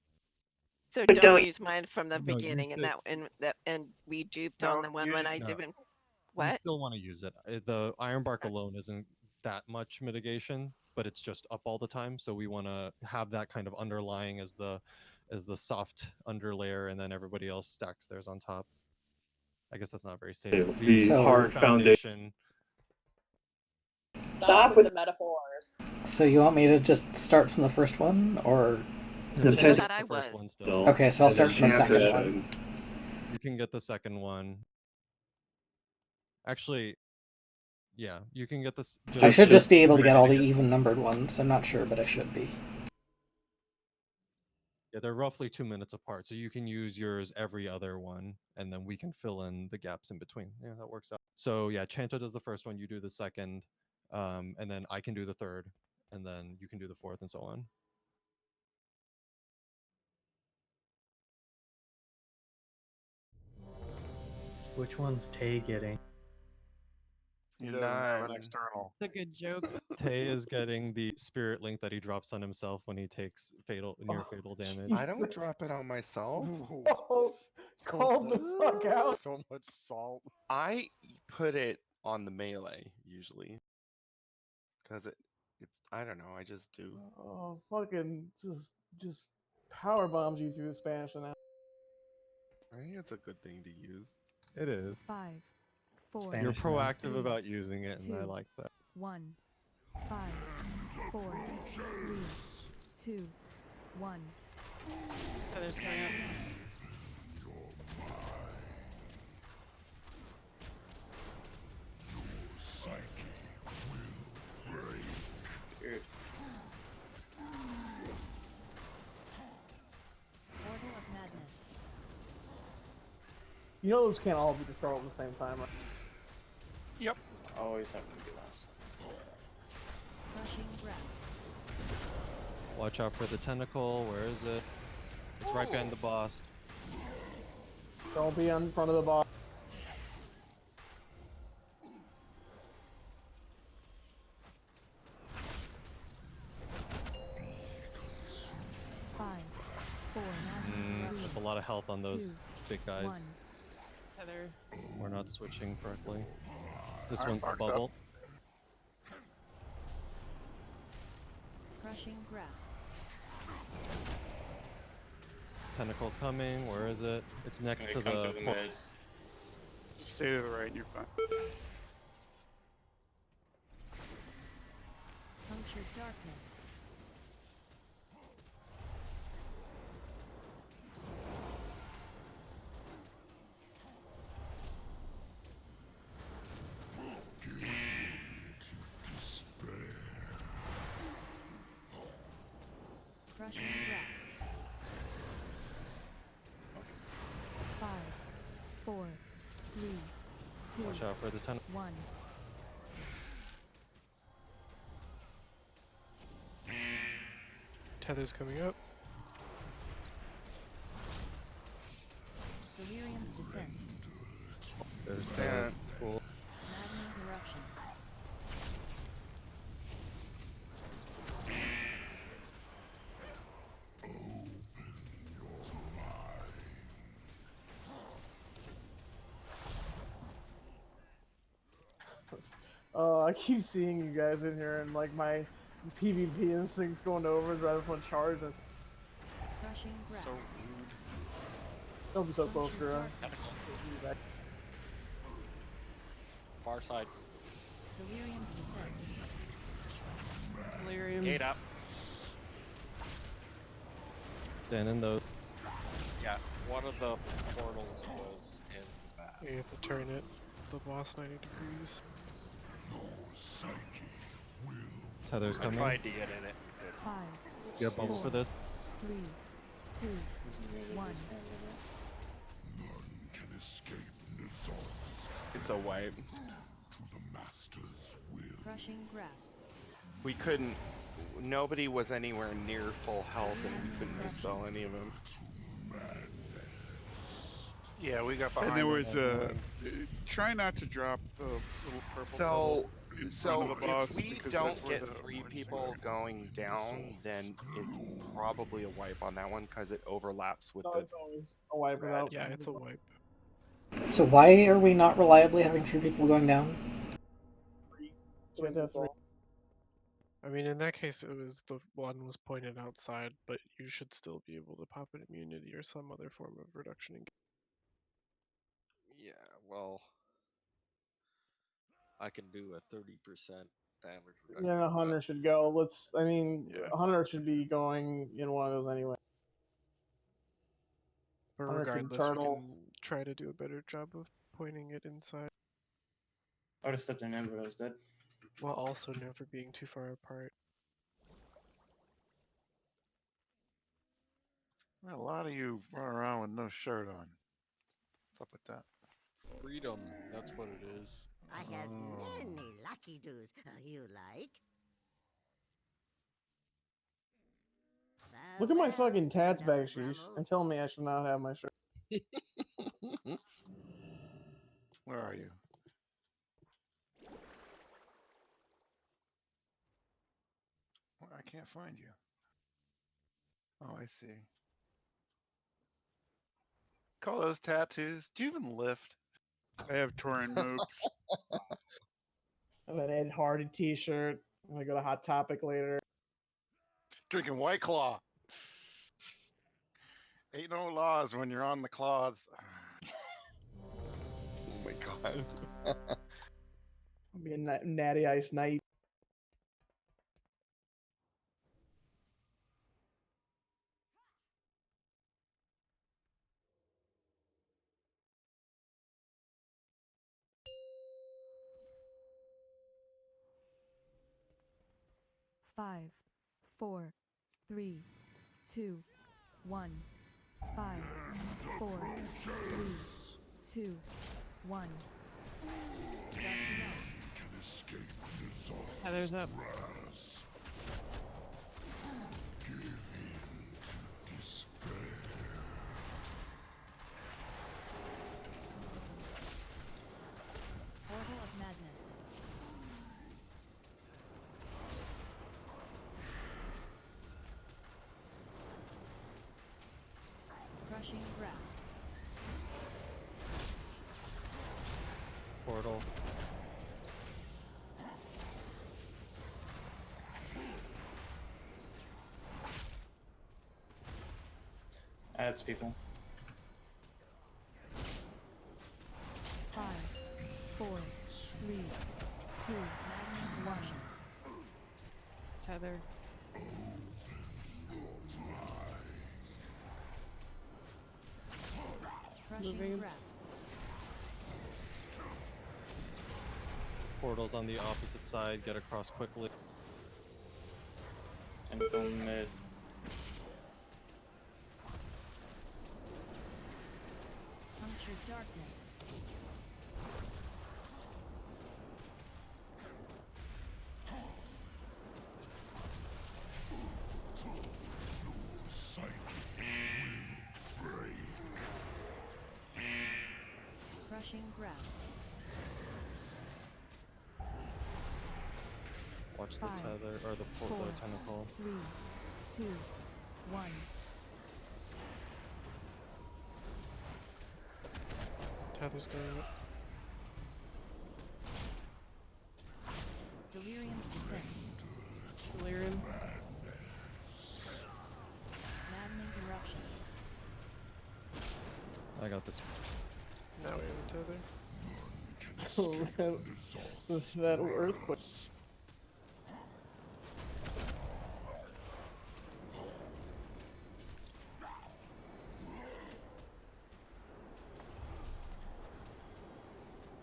So don't use mine from the No, use beginning, and it- and we duped on the one when I No. didn't. You What? still want to use it. The iron bark alone isn't that much mitigation, but it's just up all the time. So we want to have that kind of underlying as the soft underlayer, and then everybody else stacks theirs on top. I guess that's not very stable. The hard foundation. Stop with the metaphors. So you want me to just start from the first one, or? I thought I was. One still. Okay, so I'll start from the second one. You can get the second one. Actually, yeah, you can get this. I should just be able to get all the even numbered ones. I'm not sure, but I should be. Yeah, they're roughly 2 minutes apart, so you can use yours every other one, and then we can fill in the gaps in between. Yeah, that works out. So yeah, Chanto does the first one, you do the second, and then I can do the third, and then you can do the fourth, and so on. Which one's Tay getting? He doesn't have an None. external. It's a good joke. Tay is getting the spirit link that he drops on himself when he takes near fatal damage. I don't drop it on myself. Oh, called the fuck out. So much salt. I put it on the melee usually, because it's I don't know. I just do. Oh, fucking just power bombs you through the Spanish and I think it's a good thing to use. It is. 5, 4. You're Spanish proactive monster. about using it, and I 2, like that. 1. 5, 4, 3, 2, 1. There's coming up. Portal of Madness. you know those can't all be dispelled at the same time, right? Yep. Always happen to be last. Crushing Grasp. Watch out for the tentacle. Where is it? It's right behind the boss. Don't be in front of the boss. That's a lot of health on those 2, big guys. 1. Heather. We're not switching correctly. This I'm one's the fucked up. bubble. Crushing Grasp. Tentacle's coming. Where is it? It's next to the. Just stay to the right and you're fine. Punctured Darkness. Crushing Grasp. 5, 4, 3, 2, Watch out for the tentacle. 1. Tether's coming up. Delirium's Descent. There's Yeah. that. Cool. Maddening Corruption. I keep seeing you guys in here, and like my PvP instincts going over rather than charge. And Crushing Grasp. So rude. don't be so close, girl. Far side. Delirium's Descent. Delirium. Gate up. Stand in those. Yeah, one of the portals was in the back. You have to turn it. The boss 90 degrees. Tether's I coming. tried to get in it. 5, You have bubble for this. 3, 2, 1. None can escape Nizal's It's a wipe. to the Master's will. Crushing Grasp. We couldn't. Nobody was anywhere near full health, and we couldn't dispel any of them. Yeah, we got behind. And there them was and try not to drop the little purple So, bubble in front of the boss if we because don't that's where get the 3 orange people going down, then it's probably a wipe on that one because it overlaps with No, the. it's always a wipe red. without. Yeah, it's a wipe. So why are we not reliably having 3 people going down? So we have to have 3. I mean, in that case, it was the one was pointed outside, but you should still be able to pop an immunity or some other form of reduction in. Yeah, well, I can do a 30% damage reduction. Yeah, a hunter should go. I mean, Yeah. a hunter should be going in one of those anyway. But Hunter can regardless, we turtle. can try to do a better job of pointing it inside, I would have stepped in there, but I was dead. while also never being too far apart. a lot of you run around with no shirt on. What's up with that? Freedom, that's what it is. I have Oh. many lucky doos. You like? Look at my fucking tats bag, Sheesh, and tell me I should not have my shirt. Where are you? Well, I can't find you. Oh, I see. Call those tattoos. Do you even lift? I have Torin mooks. I have an Ed Hardy t-shirt. I'm gonna go to Hot Topic later. Drinking White Claw. Ain't no laws when you're on the claws. Oh my god. I'll be a Natty Ice Knight. Five, 4, 3, 2, 1. 5, 4, 3, 2, 1. Can escape Nizal's Heather's up. grasp. Give in to despair. Portal of Madness. Crushing Grasp. Portal. Adds people. 5, 4, 3, 2, 1. Tether. Crushing Moving. Grasp. Portal's on the opposite side. Get across quickly. And go mid. Puncture Darkness. Crushing Grasp. Watch the 5, tether or the 4, tentacle. 3, 2, 1. Tether's going up. Delirium's Descent. Delirium. Maddening Eruption. I got this. Now we have a tether. that earthquake.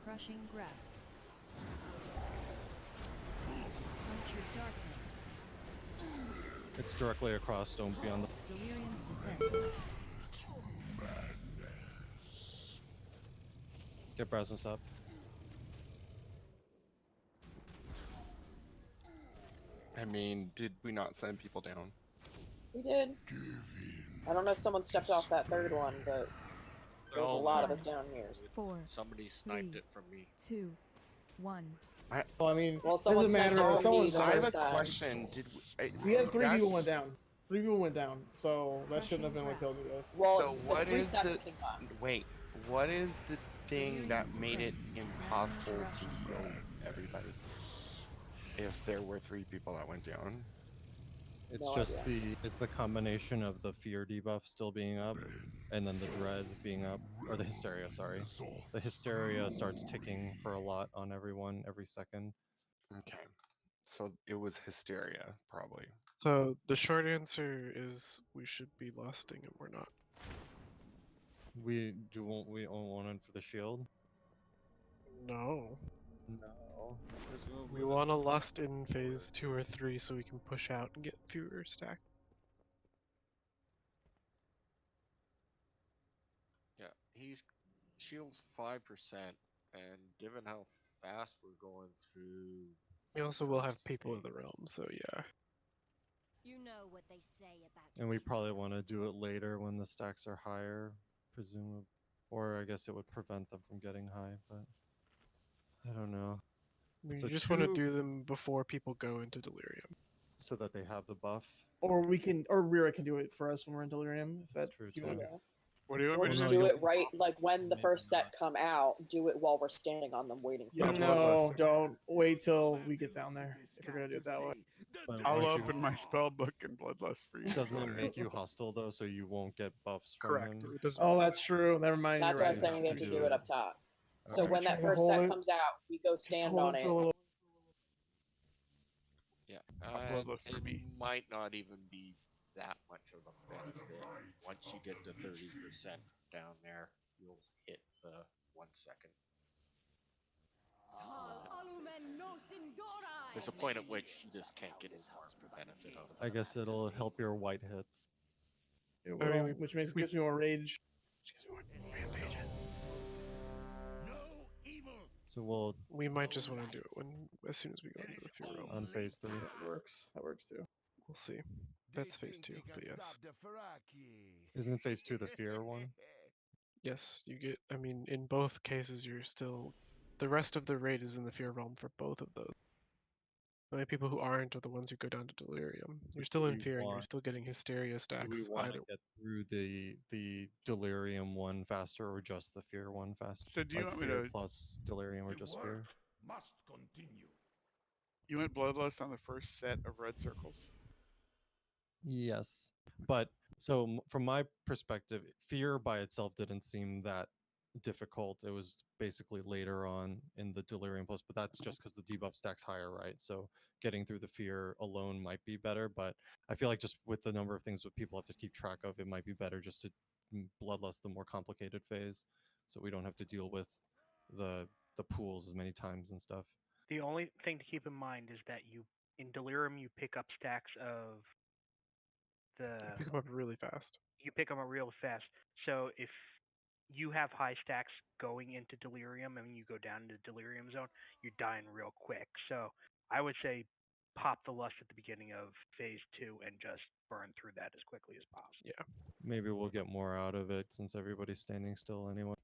Crushing Grasp. Puncture Darkness. It's directly across. Don't be on the. Delirium's Descent. Let's get Brasmus up. I mean, did we not send people down? We did. I don't know if someone stepped off that third one, but There's a No, lot of man. us down here. Somebody sniped it from me. 2, 1. Well, I mean, Well, someone doesn't sniped matter. it from me Someone's the I have a first time. question. Did We had 3 people that's- went down. 3 people went down, so that shouldn't have been what killed you guys. Well, So the what 3 is sets the came up. wait? What is the thing that made it impossible to heal everybody? If there were 3 people that went down. It's No just idea. it's the combination of the fear debuff still being up, and then the dread being up, or the hysteria. Sorry, the hysteria starts ticking for a lot on everyone every second. Okay, so it was hysteria probably. So the short answer is we should be lusting and we're not. We don't want it for the shield. No. No. We want to lust in phase 2 or 3 so we can push out and get fewer stack. Yeah, he's shields 5%, and given how fast we're going through, We also will have people in the realm, so yeah. You know what they say about And we probably want to do it later when the stacks are higher, presumably, or I guess it would prevent them from getting high, but I don't know. I mean, So you just want to 2 do them before people go into delirium. so that they have the buff. Or Rira can do it for us when we're in delirium. If That's that, true if you too. want. Yeah. What do you want Or me to just do? do it right, like when the first set come out, do it while we're standing on them waiting for them. No, don't wait till we get down there if you're gonna do it that way. But I'll aren't you- open my spell book and bloodlust for you. Doesn't it make you hostile though, so you won't get buffs from Correct. him? It doesn't Oh, that's true. Never mind. That's you're why I right. was saying we have to do it up top. So Okay. when that Try to first hold set it. comes out, we go stand Hold on it it. for a little. yeah, bloodlust for it me. might not even be that much of a benefit. Once you get to 30% down there, you'll hit the 1 second. There's a point at which you just can't get any more benefit out of it. I guess it'll help your white hits. It I mean, will, which gives me more rage. So we'll We might just want to do it as soon as we go into the fear realm. on phase 3. That works. That works too. We'll see. That's phase 2, but yes. Isn't phase 2 the fear one? Yes, you get, I mean, in both cases, you're still, the rest of the raid is in the fear realm for both of those. The only people who aren't are the ones who go down to delirium. You're still in we fear and you're want- still getting hysteria Do we stacks want either. to get through the delirium one faster, or just the fear one faster? So do you Like want me fear to- plus delirium, or just fear? Must continue. You went bloodlust on the first set of red circles. Yes, but so from my perspective, fear by itself didn't seem that difficult. It was basically later on in the delirium post, but that's just because the debuff stacks higher, right? So getting through the fear alone might be better, but I feel like just with the number of things that people have to keep track of, it might be better just to bloodlust the more complicated phase, so we don't have to deal with the pools as many times and stuff. The only thing to keep in mind is that in delirium you pick up stacks of Pick them up really fast. you pick them up real fast. So if you have high stacks going into delirium and when you go down into delirium zone, you're dying real quick. So I would say pop the lust at the beginning of phase 2 and just burn through that as quickly as possible. Yeah. Maybe we'll get more out of it since everybody's standing still anyway.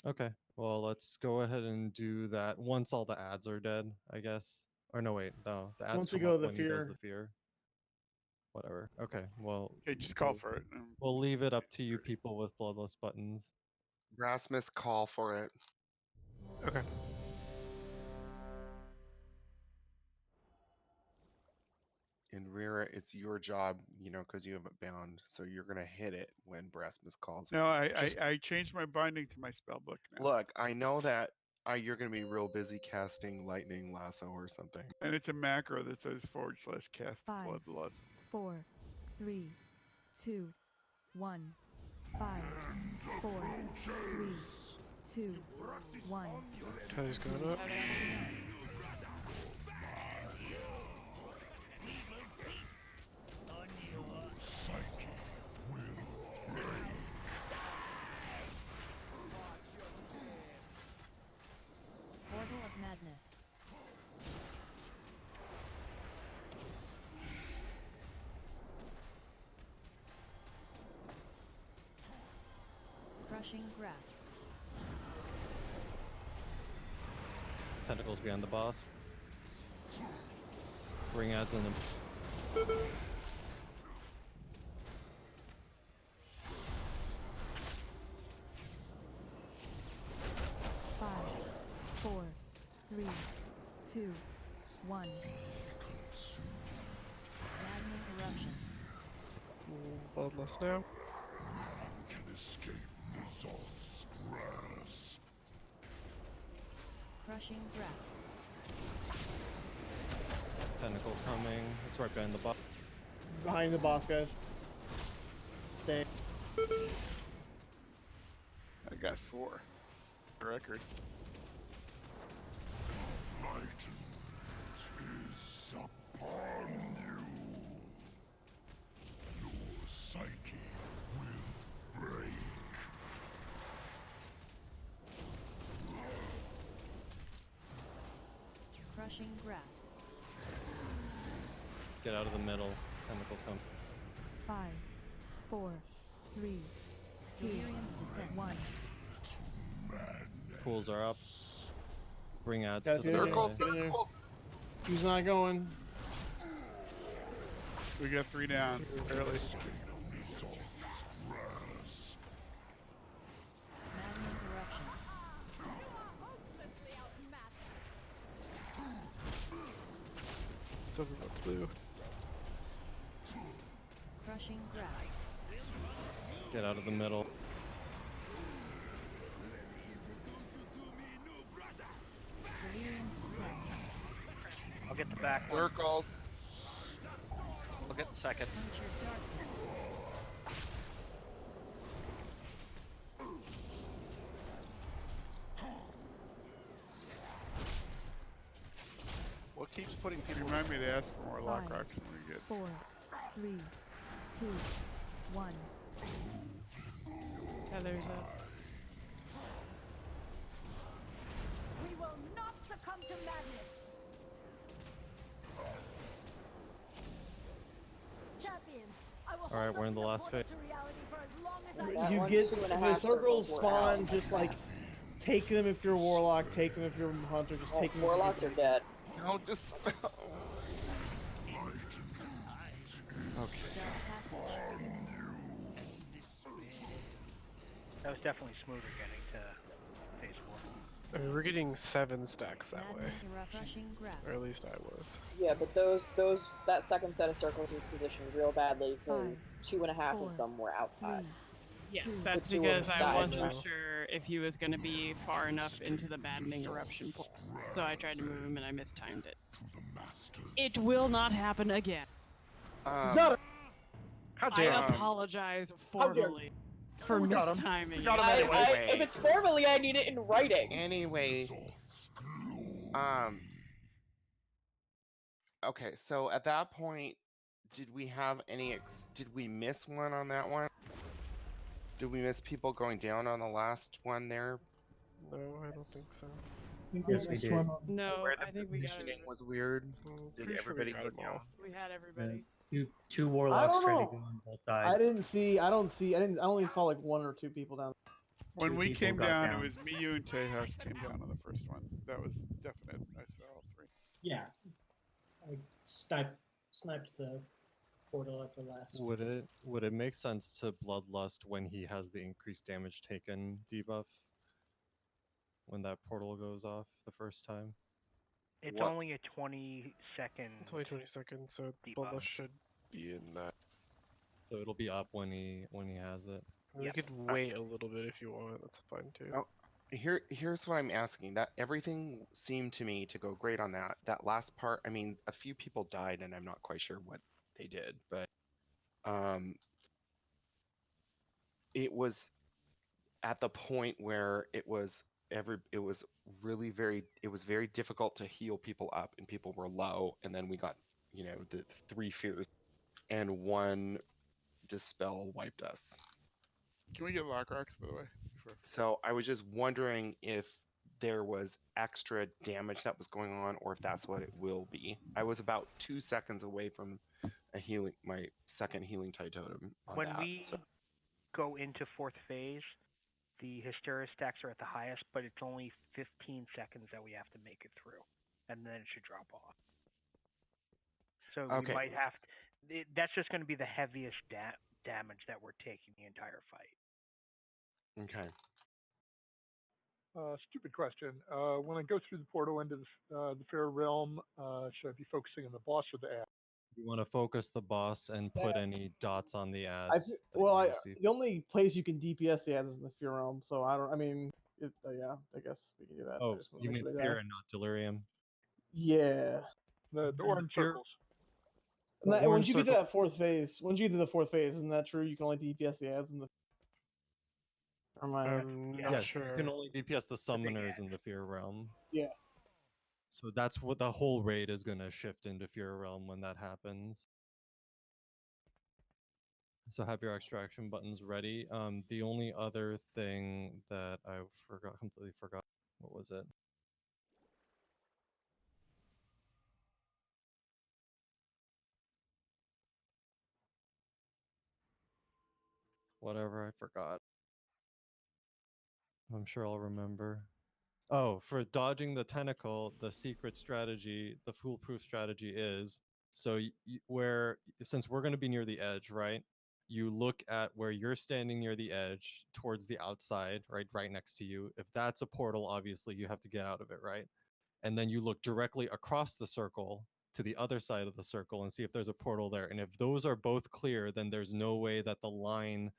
Okay, well, let's go ahead and do that once all the ads are dead, I guess. Or no, wait, no, the ads Once we come go up to the when he does fear. the fear. Whatever. Okay, well, Okay, just call for it. we'll leave it up to you people with bloodless buttons. Rasmus, call for it. Okay. In Rira, it's your job, because you have it bound, so you're gonna hit it when Rasmus calls. No, I changed my binding to my spell book now. Look, I know that you're gonna be real busy casting lightning lasso or something. And it's a macro that says /cast 5, bloodlust. 4, 3, 2, 1. 5, 4, 3, 2, 1. Tidy's going up. Portal of Madness. Crushing grasp. Tentacles behind the boss. Ring adds in them. Five, four, three, two, one. Maddening eruption. Bloodlust now. Can escape Nizal's grasp. Crushing grasp. Tentacles coming. It's right behind the boss. Behind the boss, guys. Stay. I got 4. For record. Enlightenment is upon you. Your psyche will break. Crushing grasp. Get out of the middle. Tentacles come. 5, 4, 3, 2, Delirium's descent. 1. Pools are up. Bring adds Guys, to the get in there, melee. get in there. Who's not going? We got 3 down. Early. Nizal's grasp. Maddening eruption. It's over by blue. Crushing grasp. Get out of the middle. Delirium's descent. I'll get the back one. Circle. I'll get the second. Puncture darkness. What keeps putting people? Remind me to ask for more lock 5, rocks when we get. 4, 3, 2, 1. Heather's up. We will not succumb to madness. Champions, I will All right, hold we're in on the to last portal phase. to reality for as long as I That You one, get 2.5 the circles were spawn. out. Just like take them if you're a warlock. Take them if you're a hunter. Just Oh, take them. warlocks are dead. No, just. Dark passage. That was definitely smoother getting to phase 4. I mean, we're getting 7 stacks that way. Maddening eruption. Crushing grasp. Or at least I was. Yeah, but that second set of circles was positioned real badly because 2.5 4, of them were outside. Yes, So that's 2 because I died wasn't now. sure if he was going to be far enough into the maddening eruption point. So I tried to move him and I mistimed it. It will not happen again. How I dare you? apologize How dare formally for We got him. mistiming We got it. him anyway. If it's formally, I need it in writing. Anyway, okay, so at that point, did we have any? Did we miss one on that one? Did we miss people going down on the last one there? No, I don't think so. Yes, we did. No, Where I think we got positioning it. was weird. Did Pretty sure we everybody got go them down? all. We had everybody. Two warlocks don't tried to know. go and both I died. didn't see. I only saw like 1 or 2 people down. When Two we people came got down, down. it was me, you, and Tejas came down on the first one. That was definite. I saw all 3. Yeah. I sniped the portal at the last. Would it make sense to bloodlust when he has the increased damage taken debuff? When that portal goes off the first time? It's What? only a 20-second. It's only 20 seconds, so Debuff. Bloodlust should be in that. So it'll be up when he has it. We Yep. could wait a little bit if you want. That's fine too. Oh, here's what I'm asking. That everything seemed to me to go great on that. That last part, I mean, a few people died, and I'm not quite sure what they did, but it was at the point where it was very difficult to heal people up, and people were low, and then we got the 3 fears, and 1 dispel wiped us. Can we get lock rocks, by the way? So I was just wondering if there was extra damage that was going on, or if that's what it will be. I was about 2 seconds away from my second healing tide totem on When that, we so- go into 4th phase, the Hysteria stacks are at the highest, but it's only 15 seconds that we have to make it through, and then it should drop off. So we Okay. might have to, that's just going to be the heaviest damage that we're taking the entire fight. Okay. Stupid question. When I go through the portal into the Fair Realm, should I be focusing on the boss or the ad? You want to focus the boss and put any dots on the ads. I that well, you I receive. the only place you can DPS the ads is in the Fear Realm, so I don't. I mean, yeah, I guess we can do that. I Oh, just wanna you make mean sure they fear die. and not delirium? Yeah. The orange Fear- circles. And The that, once orange you get to circle- that fourth phase, once you get to the fourth phase, isn't that true? You can only DPS the ads in the. Or am I? I'm not Yes, sure. you can only DPS the summoners in the Fear Realm. Yeah. So that's what the whole raid is going to shift into Fear Realm when that happens. So have your extraction buttons ready. The only other thing that I completely forgot, what was it? Whatever, I forgot. I'm sure I'll remember. Oh, for dodging the tentacle, the secret strategy, the foolproof strategy is so since we're going to be near the edge, right? You look at where you're standing near the edge towards the outside, right next to you. If that's a portal, obviously you have to get out of it, right? And then you look directly across the circle to the other side of the circle and see if there's a portal there. And if those are both clear, then there's no way that the line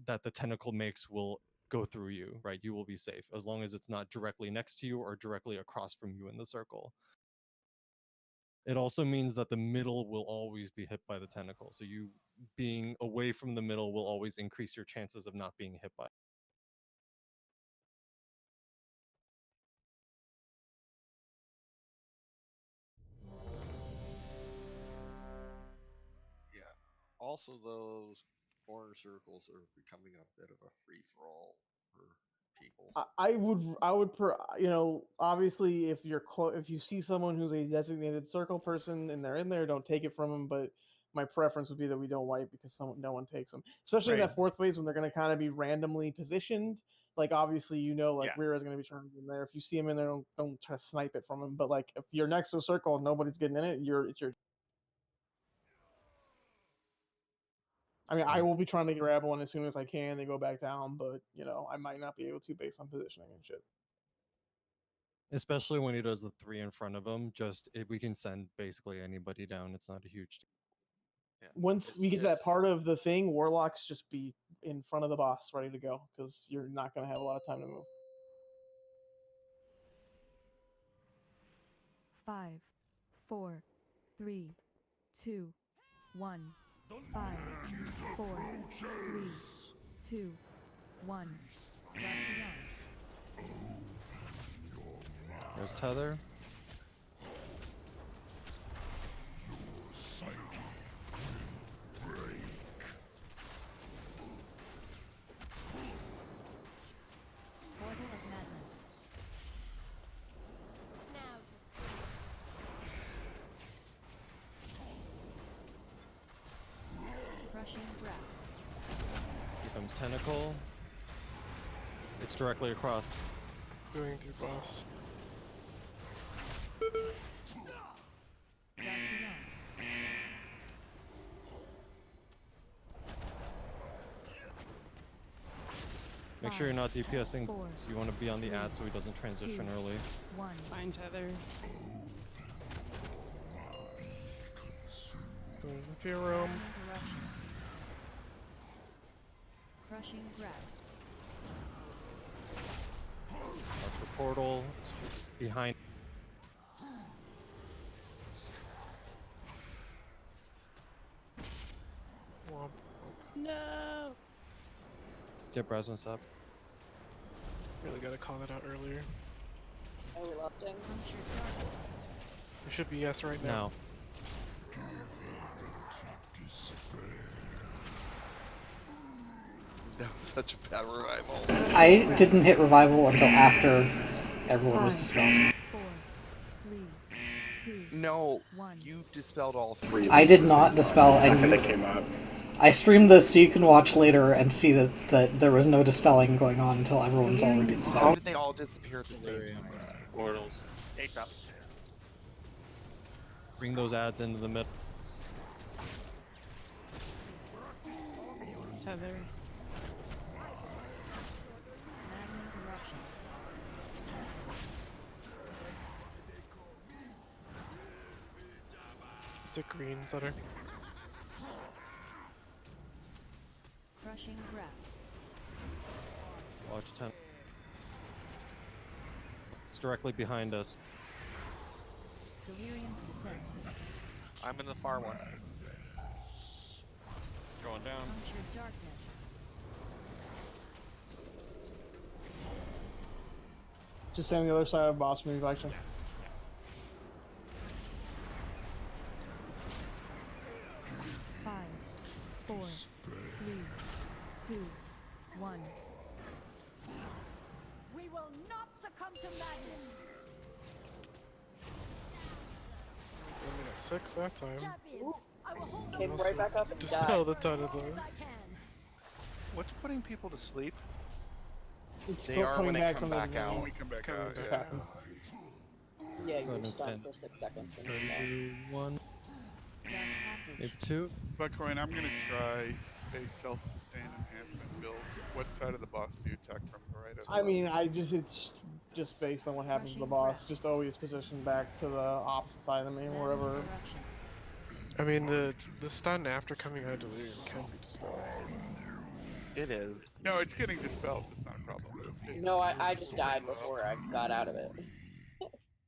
that the tentacle makes will go through you, right? You will be safe as long as it's not directly next to you or directly across from you in the circle. It also means that the middle will always be hit by the tentacle. So you being away from the middle will always increase your chances of not being hit by it. Yeah. Also, those orange circles are becoming a bit of a free for all for people. I would obviously if if you see someone who's a designated circle person and they're in there, don't take it from them. But my preference would be that we don't wipe because no one takes them, especially in Right. that fourth phase when they're going to kind of be randomly positioned. Like obviously like Yeah. Rira's going to be trying in there. If you see him in there, don't try to snipe it from him. But like if you're next to a circle and nobody's getting in it, it's your. I mean, I will be trying to grab one as soon as I can and go back down, but I might not be able to based on positioning and shit. Especially when he does the 3 in front of him, just if we can send basically anybody down, it's not a huge deal. Yeah. Once we get to that part of the thing, warlocks just be in front of the boss, ready to go, because you're not going to have a lot of time to move. 5, 4, 3, 2, 1. 5, 4, 3, 2, 1. There's Tether. Portal of Madness. Crushing Grasp. Here comes Tentacle. It's directly across. It's going through boss. Make sure you're not DPSing. 4, You want to be on the ad so he doesn't transition 2, early. 1. Find Tether. Going to the Fear Realm. Interruption. Crushing Grasp. Watch the portal. It's behind. Womp. No. Get Brasmus up. Really gotta call that out earlier. Are we lusting? It should be yes right now. Now. That was such a bad revival. I didn't hit revival until after everyone was dispelled. 4, 3, 2, No, 1. you dispelled all 3. I did not dispel any. I streamed this so you can watch later and see that there was no dispelling going on until everyone's already How dispelled. did they all disappear at the same time? Portals. Eight's up. Bring those ads into the middle. Tether. Madden's eruption. It's a green Sutter. Crushing grasp. Watch 10. It's directly behind us. Delirium's descent. I'm in the far one. Going down. Puncture darkness. Just stay on the other side of boss move action. Five, 4, 3, 2, 1. We will not succumb to madness. Only got 6 that time. Champions, I will hold them Came Also right back up and died. dispelled a ton of those. What's putting people to sleep? It's They are coming when they back come from the back out. When we come back coming out, back yeah. out. Yeah, Go you're ahead and stunned stand. for 6 seconds when you fall. 1, Dark passage. maybe 2. Buckcoin, I'm gonna try a self-sustain enhancement build. What side of the boss do you attack from? The right or the I left? mean, it's just based on what happens to the Crushing boss. breath. Just always position back to the opposite side of me, Madden's wherever. eruption. I mean, the stun after coming out of delirium can be dispelled. It is. No, it's getting dispelled. It's not a problem. It's No, I just died before I got out of it.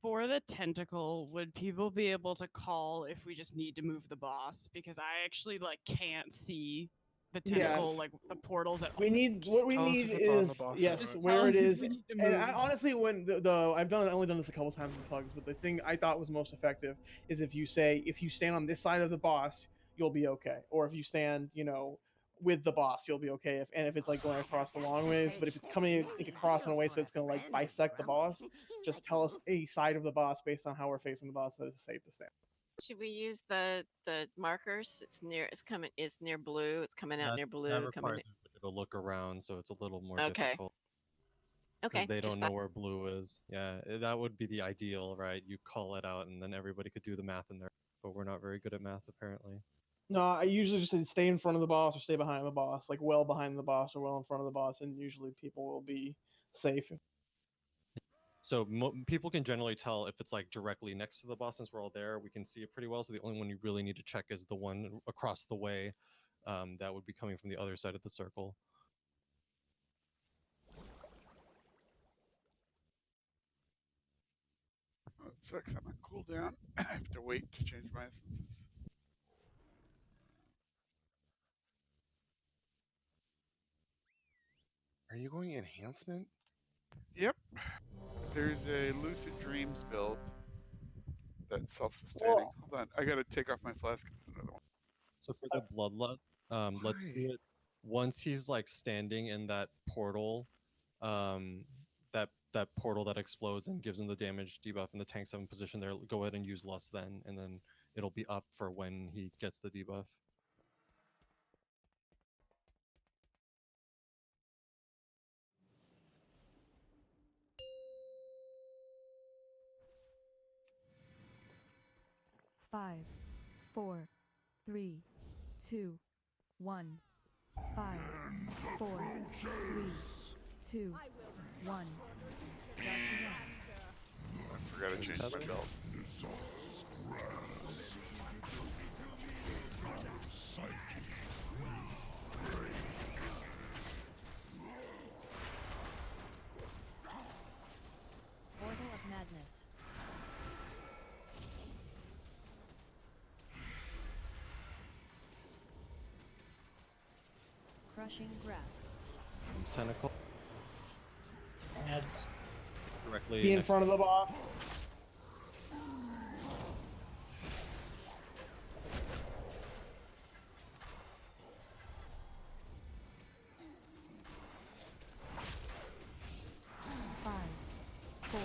For the tentacle, would people be able to call if we just need to move the boss? Because I actually like can't see the tentacle, Yes. like the portals at all. We need what we Tell us need if it's on is the boss yes, Just where tell it us if is. we need to And move. honestly, when I've only done this a couple times in plugs, but the thing I thought was most effective is if you stand on this side of the boss, you'll be okay, or if you stand, with the boss, you'll be okay. If it's like going across the long ways, but if it's coming across in a way so it's gonna like bisect the boss, just tell us a side of the boss based on how we're facing the boss that is safe to stand. Should we use the markers? It's near blue. It's coming out near blue. That coming requires everybody to look around, so it's a little more Okay. difficult. Okay, Because they just don't know that. where blue is. Yeah, that would be the ideal, right? You call it out, and then everybody could do the math in there. But we're not very good at math, apparently. No, I usually just say stay in front of the boss or stay behind the boss, like well behind the boss or well in front of the boss, and usually people will be safe. So people can generally tell if it's like directly next to the boss. Since we're all there, we can see it pretty well. So the only one you really need to check is the one across the way. That would be coming from the other side of the circle. Oh, it sucks. I'm on cooldown. I have to wait to change my essences. Are you going enhancement? Yep. There's a Lucid Dreams build that's self-sustaining. Well- Hold on. I gotta take off my flask. Another one. So for the bloodlet, let's do it once he's like standing in that portal, that portal that explodes and gives him the damage debuff and the tank's in position there. Go ahead and use Lust then, and then it'll be up for when he gets the debuff. Five, 4, 3, 2, 1. 5, 4, 3, 2, 1. I forgot to change my belt. Portal of madness. Crushing grasp. Use tentacle Ads. directly. Be in next front of the boss. Five, 4,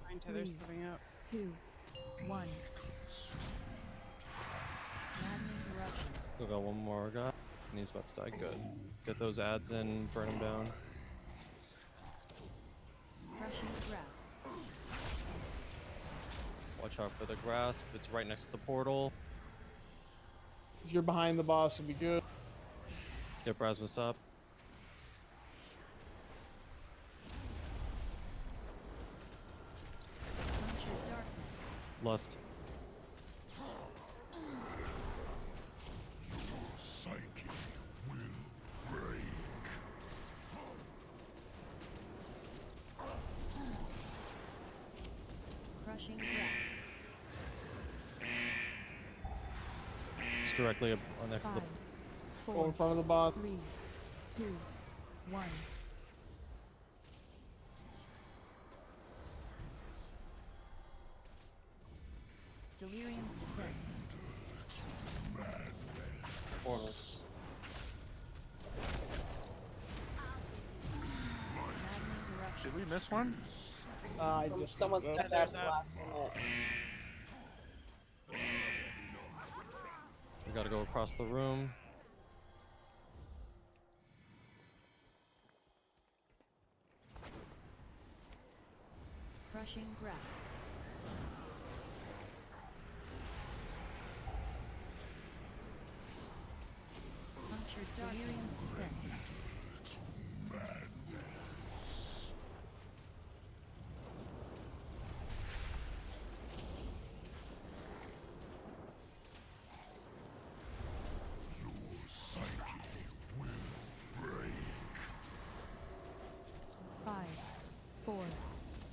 Mine tether's 3, coming out. 2, 1. Maddening eruption. Still got one more guy. And he's about to die. Good. Get those ads in, burn them down. Crushing grasp. Watch out for the grasp. It's right next to the portal. If you're behind the boss, it'll be good. Get Brasmus up. Puncture darkness. Lust. Psyche will break. Crushing grasp. It's directly next to the. 5, Go in front of the boss. 3, 2, 1. Delirium's descent. Portals. Maddening eruption. Did we miss one? I just Someone looked stepped up. out at the last minute. We gotta go across the room. Crushing grasp. Puncture delirium's descent. Psyche will break. 5, 4,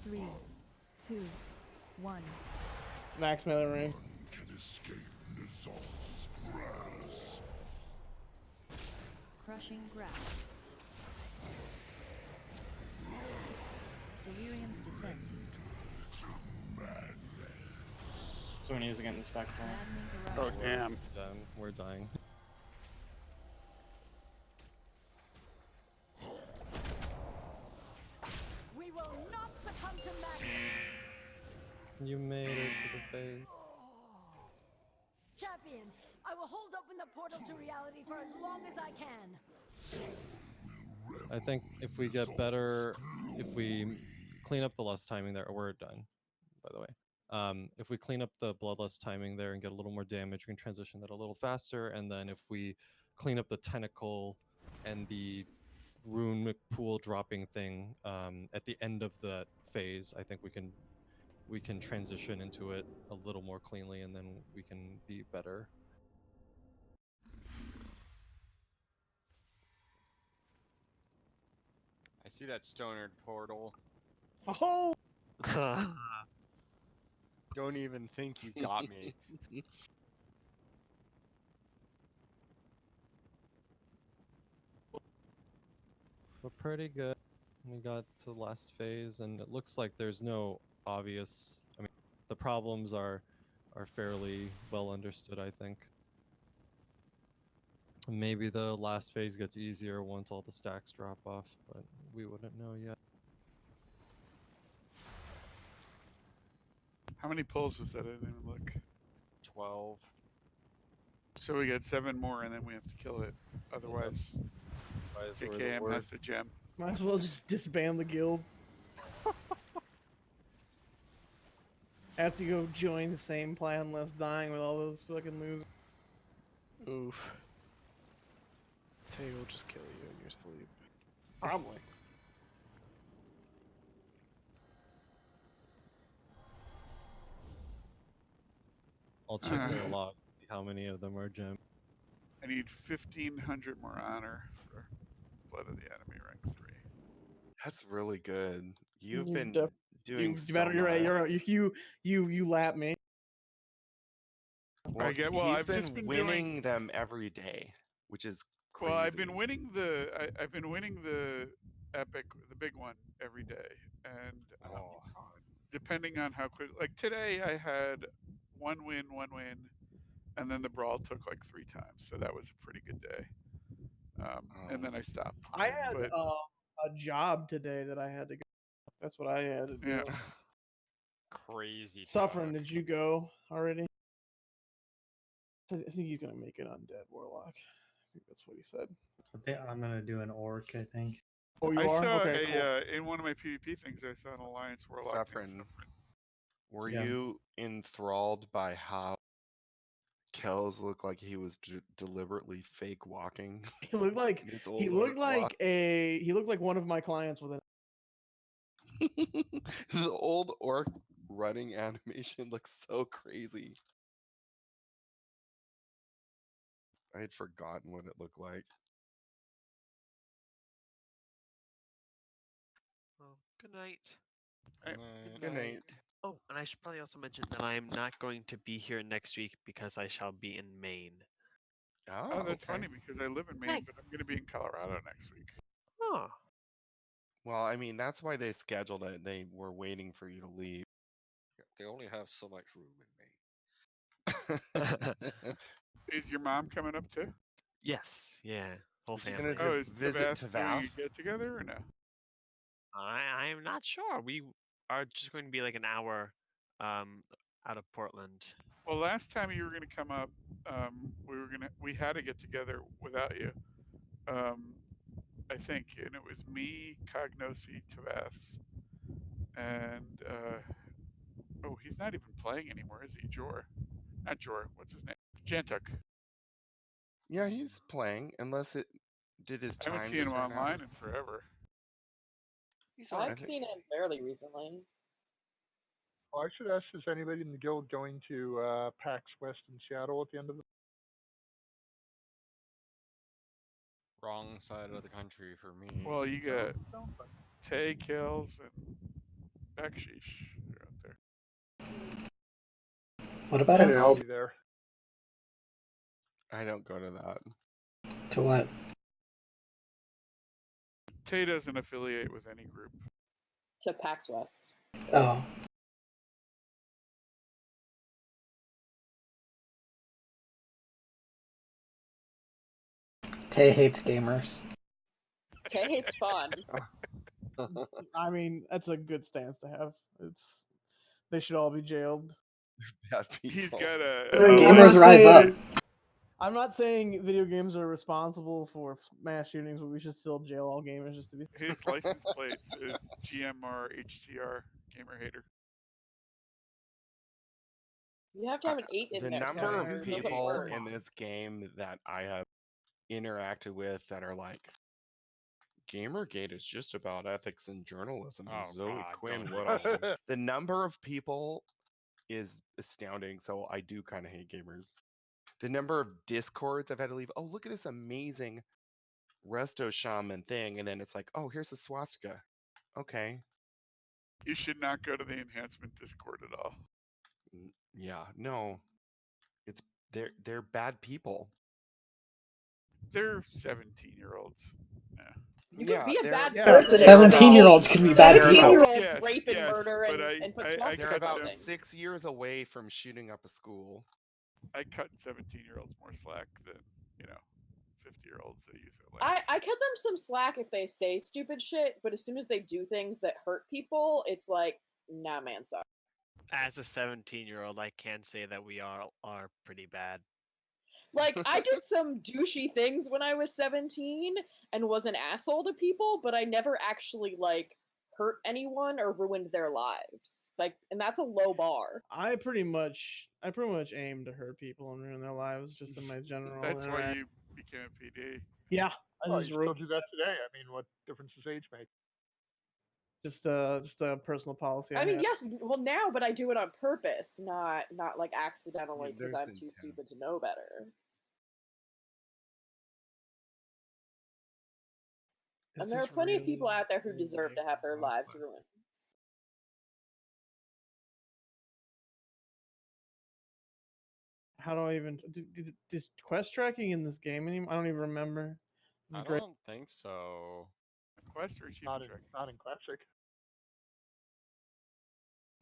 3, 2, 1. Max melee ring. Can escape Nizal's grasp. Crushing grasp. Delirium's descent. So when he's against the spectral. Maddening Oh eruption. damn. Done. We're dying. We will not succumb to madness. You made it to the phase. Champions, I will hold open the portal to reality for as long as I can. I think if we get better, if we clean up the lust timing there, we're done, by the way. If we clean up the bloodlust timing there and get a little more damage, we can transition that a little faster. And then if we clean up the tentacle and the rune pool dropping thing at the end of that phase, I think we can transition into it a little more cleanly, and then we can be better. I see that stonered portal. Oh! Don't even think you got me. We're pretty good. We got to the last phase, and it looks like there's no obvious. I mean, the problems are fairly well understood, I think. Maybe the last phase gets easier once all the stacks drop off, but we wouldn't know yet. How many pulls was that? I didn't even look. 12. So we get 7 more, and then we have to kill it. Otherwise, we're the KKM has worst. to gem. Might as well just disband the guild. Have to go join the same plan, less dying with all those fucking losers. Oof. Tay will just kill you in your sleep. Probably. I'll check their Uh. log, see how many of them are gem. I need 1,500 more honor for Blood of the Enemy rank 3. That's really good. You've You been def- doing you so better. You're right. much. You lap me. Well, Well, he's I've been just been winning doing. them every day, which is crazy. Well, I've been winning I've been winning the epic, the big one every day, and Oh. depending on how quick. Like today, I had one win, and then the brawl took like 3 times, so that was a pretty good day. And then I stopped. I had But a job today that I had to go. That's what I had to do. yeah, Crazy. Suffering, did you go already? I think he's gonna make it undead warlock. think that's what he said. I think I'm gonna do an orc. I think. Oh, you I are? saw Okay, cool. in one of my PvP things, I saw an Alliance Warlock. named Saffron, were Yeah. you enthralled by how Kells looked like he was deliberately fake walking? He looked like His he old looked orc like walk. he looked like one of my clients with an. The old orc running animation looks so crazy. I had forgotten what it looked like. Well, good night. Good night. Oh, and I should probably also mention that I am not going to be here next week because I shall be in Maine. Oh, that's okay. funny because I live in Maine, Nice. but I'm going to be in Colorado next week. Oh. Well, I mean, that's why they scheduled it. They were waiting for you to leave. They only have so much room in Maine. Is your mom coming up too? Yes, yeah, whole Is she family. gonna Oh, is visit Tavath doing Tavath? a get together or no? I am not sure. We are just going to be like an hour out of Portland. Well, last time you were going to come up, we had to get together without you. I think, and it was me, Cognosi, Tavath, and oh, he's not even playing anymore, is he? Jor, not Jor. What's his name? Jantuk. Yeah, he's playing, unless it did his I haven't time seen him just run out. online in forever. I've seen him fairly recently. Oh, I should ask, is anybody in the guild going to PAX West in Seattle at the end of the... Wrong side of the country for me. Well, you got Tay, Kills, and Backsheesh out there. What about Hey, us? I'll be there. I don't go to that. To what? Tay doesn't affiliate with any group. To PAX West. Oh. Tay hates gamers. Tay hates fun. I mean, that's a good stance to have. It's they should all be jailed. He's got a Gamers rise up. I'm not saying video games are responsible for mass shootings, but we should still jail all gamers just to be. His license plates is GMR HTR Gamer Hater. You have to have an 8 in The there number somewhere. of It doesn't people work. in this game that I have interacted with that are like, Gamergate is just about ethics and journalism. And Oh, Zoe God, Quinn, don't what do a the number of people is astounding. So I do kind of hate gamers. The number of discords I've had to leave. Oh, look at this amazing Resto Shaman thing, and then it's like, oh, here's a swastika. Okay. You should not go to the enhancement Discord at all. Yeah, no. It's they're bad people. They're 17-year-olds. Yeah. You could be a they're- bad yeah, person. 17-year-olds can be bad people. 17-year-olds rape and yes, murder but and put I swastikas They're on about things. 6 years away from shooting up a school. I cut 17-year-olds more slack than 50-year-olds that use it. Like, I cut them some slack if they say stupid shit, but as soon as they do things that hurt people, it's like, nah, man, sorry. As a 17-year-old, I can say that we are pretty bad. Like, I did some douchey things when I was 17 and was an asshole to people, but I never actually, like, hurt anyone or ruined their lives. Like, and that's a low bar. I pretty much aim to hurt people and ruin their lives just in my general. that's why interaction. you became a PD. Yeah, I Oh, just you still do that today. I mean, what difference does age make? just a personal policy. I mean, have. yes, well now, but I do it on purpose, not like accidentally because there's I'm too stupid to know better. Is And there are this plenty of people really- out there who deserve to have their lives ruined. How do I even is quest tracking in this game anymore? I don't even remember. This I is great. don't think so. Quest or Not achievement in, track? not in Classic.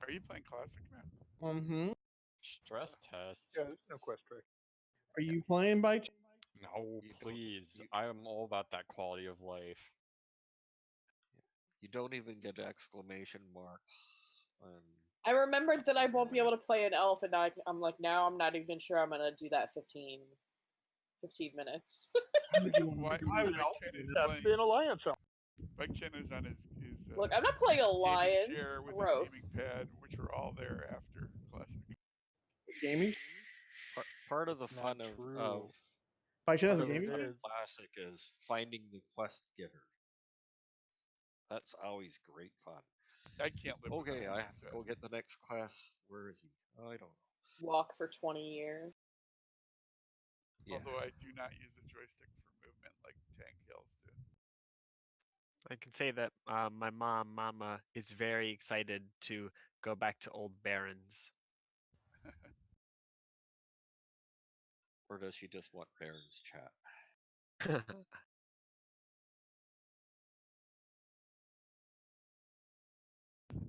Are you playing Classic now? Mm-hmm. Stress test. Yeah, there's no quest track. Are you playing by? No, please. I am all about that quality of life. You don't even get exclamation marks. I remembered that I won't be able to play an elf, and now I'm like, now I'm not even sure I'm gonna do that 15. 15 minutes. Why, I would Mike help. Chen is That's playing. the Alliance. Mike Chen is on his Look, I'm not playing gaming Alliance. chair with Gross. his gaming pad, which were all there after Classic. Gaming? Part of the It's not fun of true. Mike Chen has a part of the gaming fun pad? of Classic is finding the quest giver. That's always great fun. I can't live Okay, without I my have to pad. go get the next quest. Where is he? I don't know. Walk for 20 years. Yeah. Although I do not use the joystick for movement like tank yells do. I can say that my Mama, is very excited to go back to Old Barons. Or does she just want Baron's chat?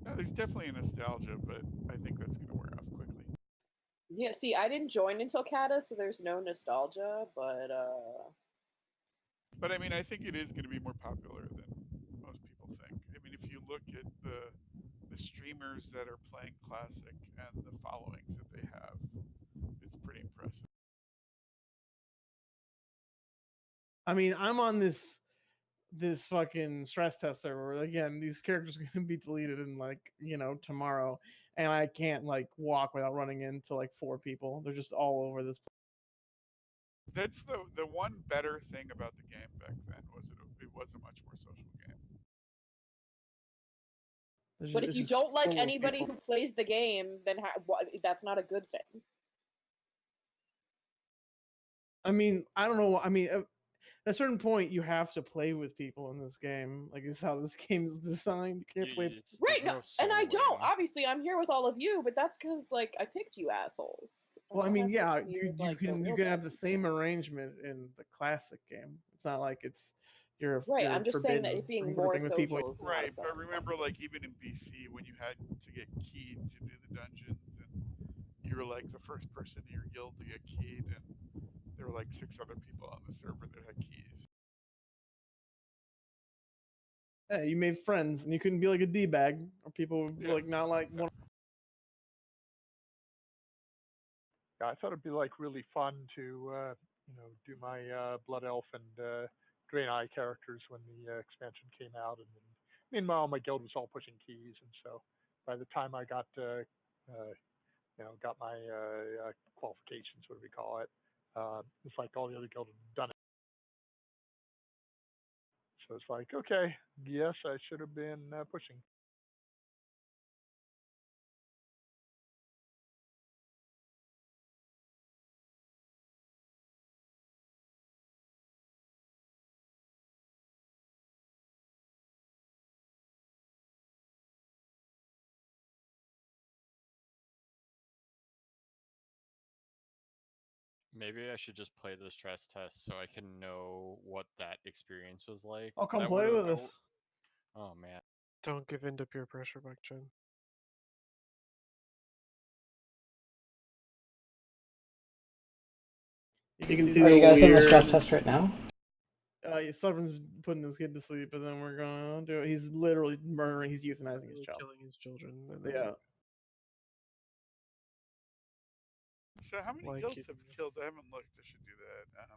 No, there's definitely a nostalgia, but I think that's going to wear off quickly. Yeah, see, I didn't join until Kata, so there's no nostalgia, but But I mean, I think it is going to be more popular than most people think. I mean, if you look at the streamers that are playing Classic and the followings that they have, it's pretty impressive. I mean, I'm on this fucking stress test server where, again, these characters are gonna be deleted in like, tomorrow, and I can't like walk without running into like 4 people. They're just all over this place. That's the one better thing about the game back then was it was a much more social game. but if you don't like anybody who plays the game, then that's not a good thing. I mean, I don't know. I mean, at a certain point, you have to play with people in this game. Like, this is how this game is designed. You can't play. Right, no, and I don't. Obviously, I'm here with all of you, but that's because like I picked you assholes. Well, I don't mean, have to yeah, be you with, like, the can real have bad the same arrangement in the classic game. It's not like you're Right, you're I'm just saying that forbidden it being from more grouping with people. social is not a Right, selling but remember, like even in BC, when you had to get keyed to do the dungeons, and you were like the first person in your guild to get keyed, and there were like 6 other people on the server that had keys. Yeah, you made friends, and you couldn't be like a d-bag, or people would like not like one. Yeah, I thought it'd be like really fun to do my Blood Elf and Draenei characters when the expansion came out, and then, meanwhile my guild was all pushing keys, and so by the time I got got my qualifications, what do we call it? It's like all the other guilds had done it. So it's like, okay, yes, I should have been pushing. Maybe I should just play the stress test so I can know what that experience was like. Oh, come That play would've- with us. Oh man. Don't give in to peer pressure, Mike Chen. You can see Are you guys in the weird- stress test right now? Sovereign's putting his kid to sleep, and then we're going to do it. He's literally murdering. He's euthanizing his child. Killing his children. Yeah. So how many Like guilds it- have killed? I haven't looked. I should do that.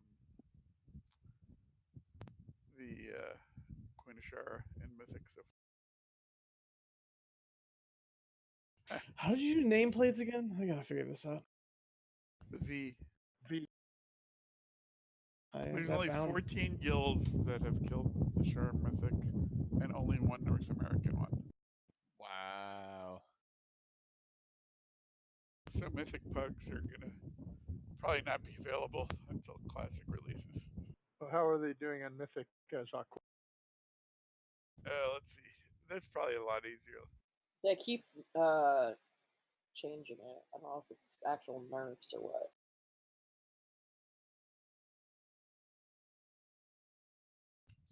The Queen of Shara in Mythic so How did you do nameplates again? I gotta figure this out. V. There's There's only 14 guilds that have killed the Shara Mythic, and only 1 North American one. Wow. So Mythic Pugs are gonna probably not be available until Classic releases. So how are they doing on Mythic, Zakwa? Let's see. That's probably a lot easier. They keep changing it. I don't know if it's actual nerfs or what.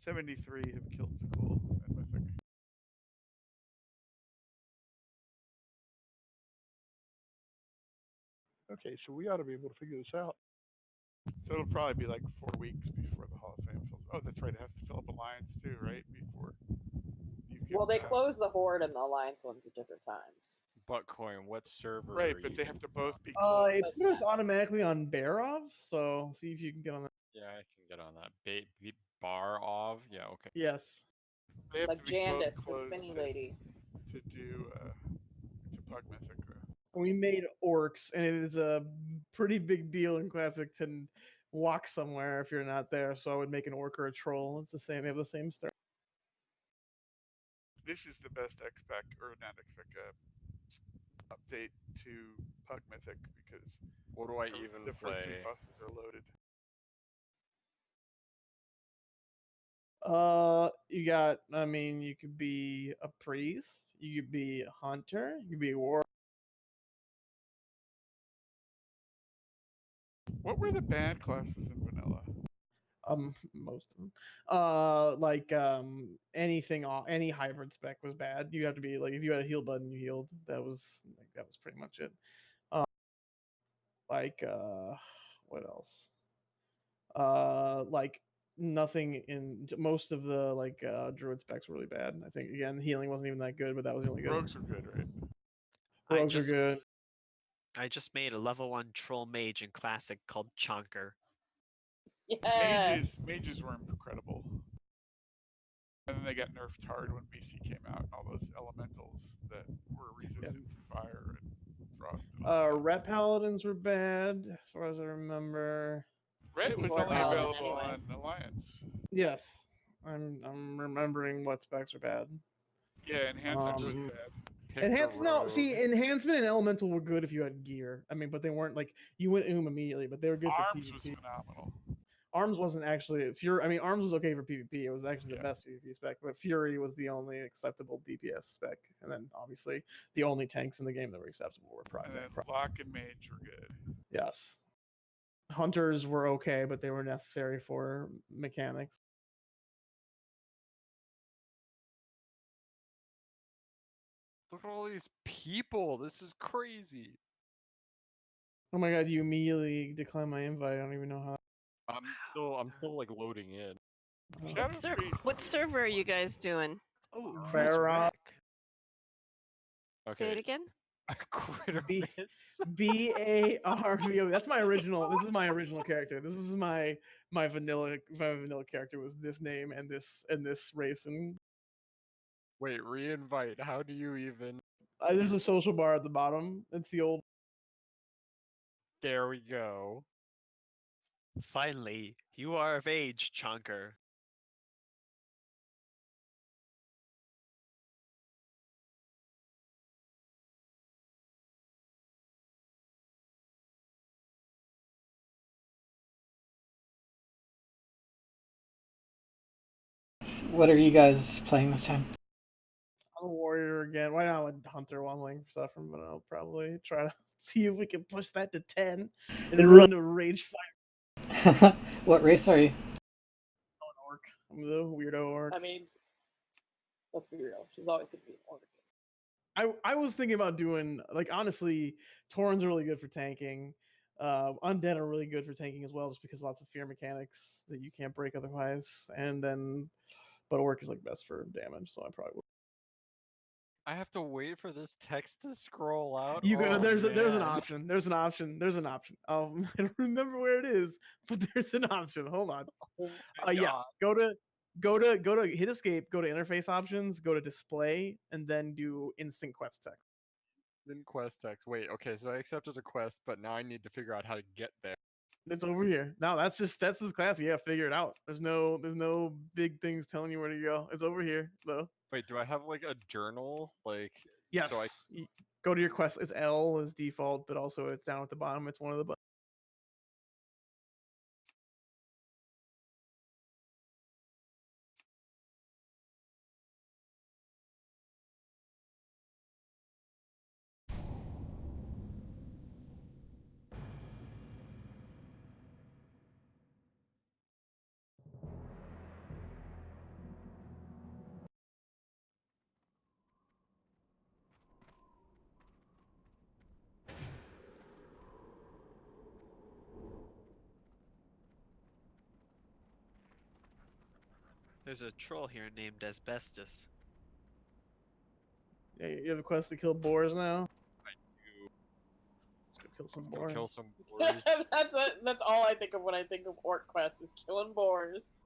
$73 have killed Skull and Mythic. Okay, so we ought to be able to figure this out. So it'll probably be like 4 weeks before the Hall of Fame fills. Oh, that's right. It has to fill up Alliance too, right? Before you can. Well, they close the Horde and the Alliance ones at different times. Buttcoin, what server? Right, are but you they in? have to both be It closed. put us automatically on Barov, so see if you can get on that. Yeah, I can get on that. Bar of? Yeah, okay. Yes. They have Like to be both Jandis, the closed spinny lady. to do to Pug Mythic. We made orcs, and it is a pretty big deal in Classic to walk somewhere if you're not there. So I would make an orc or a troll. It's the same. They have the same start. This is the best XPEC or not XPEC update to Pug Mythic because What do I even the first 3 play? bosses are loaded. You got. I mean, you could be a priest. You could be a hunter. You could be a war. What were the bad classes in vanilla? Most of them. Anything, any hybrid spec was bad. You have to be like, if you had a heal button, you healed. That was pretty much it. What else? Like nothing in most of the druid specs were really bad. I think again, the healing wasn't even that good, but that was the only good. Rogues are good, right? Rogues are good. I just made a level 1 troll mage in Classic called Chonker. Mages were incredible. And then they got nerfed hard when BC came out, and all those elementals that were resistant to fire and frost. Ret paladins were bad, as far as I remember. Ret was Or only paladin available anyway. on Alliance. Yes, I'm remembering what specs are bad. Yeah, enhancement was bad. Enhancement and elemental were good if you had gear. I mean, but they weren't like you went immediately, but they were good Arms for was PvP. phenomenal. Arms wasn't actually Fury. I mean, Arms was okay for PvP. It was actually the best PvP spec, but Fury was the only acceptable DPS spec. And then obviously the only tanks in the game that were acceptable were Prime. And then Lock and Mage were good. Yes. Hunters were okay, but they were necessary for mechanics. Look at all these people. This is crazy. Oh my god, you immediately declined my invite. I don't even know how. I'm still like loading in. What server are you guys doing? Oh, Barrock. Say it again. BARVO. That's my original. This is my original character. This is my vanilla character was this name and this race and. Wait, re-invite. How do you even? There's a social bar at the bottom. It's the old. There we go. Finally, you are of age, Chonker. What are you guys playing this time? I'm a warrior again. Why not a hunter while I'm waiting for stuff from? But I'll probably try to see if we can push that to 10 and run to rage fire. What race are you? I'm an orc. I'm the weirdo orc. I mean, let's be real. She's always gonna be an orc. I was thinking about doing honestly, Taurens are really good for tanking. Undead are really good for tanking as well, just because lots of fear mechanics that you can't break otherwise. And then, but orc is best for damage, so I probably would. I have to wait for this text to scroll out. You go. Oh, There's an man. option. There's an option. I don't remember where it is, but there's an option. Hold on. Yeah. Go to hit escape. Go to interface options. Go to display, and then do instant quest text. Then quest text. Wait. Okay. So I accepted a quest, but now I need to figure out how to get there. It's over here. No, that's this class. You gotta figure it out. There's no big things telling you where to go. It's over here though. Wait. Do I have a journal? Yes. So Go to your quest. It's L as default, but also it's down at the bottom. It's one of the buttons. There's a troll here named Asbestos. Yeah, you have a quest to kill boars now. Kill some Let's go boar. kill some boars. That's all I think of when I think of orc quests is killing boars.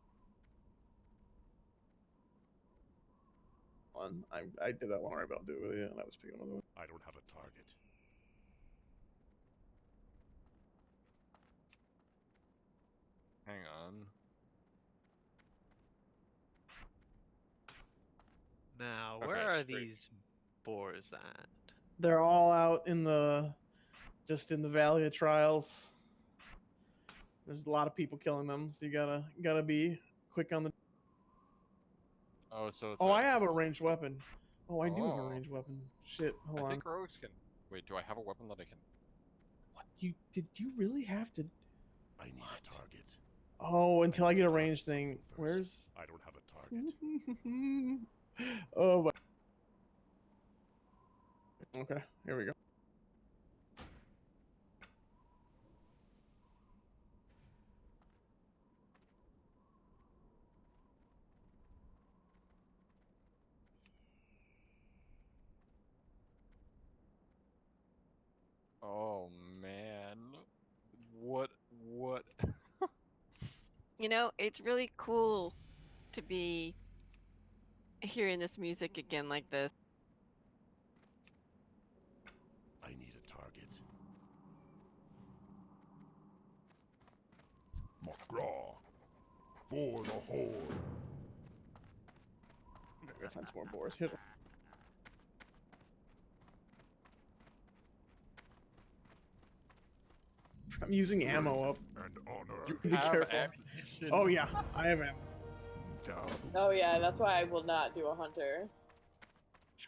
I did that one right, but I'll do it with you, and I was picking another one. I don't have a target. Hang on. Now, Okay, where are straight. these boars at? They're all out in the, just in the Valley of Trials. There's a lot of people killing them, so you gotta be quick on the. Oh, so it's Oh, I it's have a ranged weapon. Oh, I do have a Oh. ranged weapon. Shit, I hold on. think rogues can. Wait, do I have a weapon that I can? What? Did you really have to? I need a target. Oh, until I get a ranged thing. Where's? I don't have a target. Oh, my. Okay, here we go. Oh man, what? You know, it's really cool to be hearing this music again like this. I need a target. Magraw. For the horde. I gotta find some more boars. Here. I'm using ammo up. And honor. Be have careful. ammunition. Oh yeah, I have ammo. Down. Oh yeah, that's why I will not do a hunter.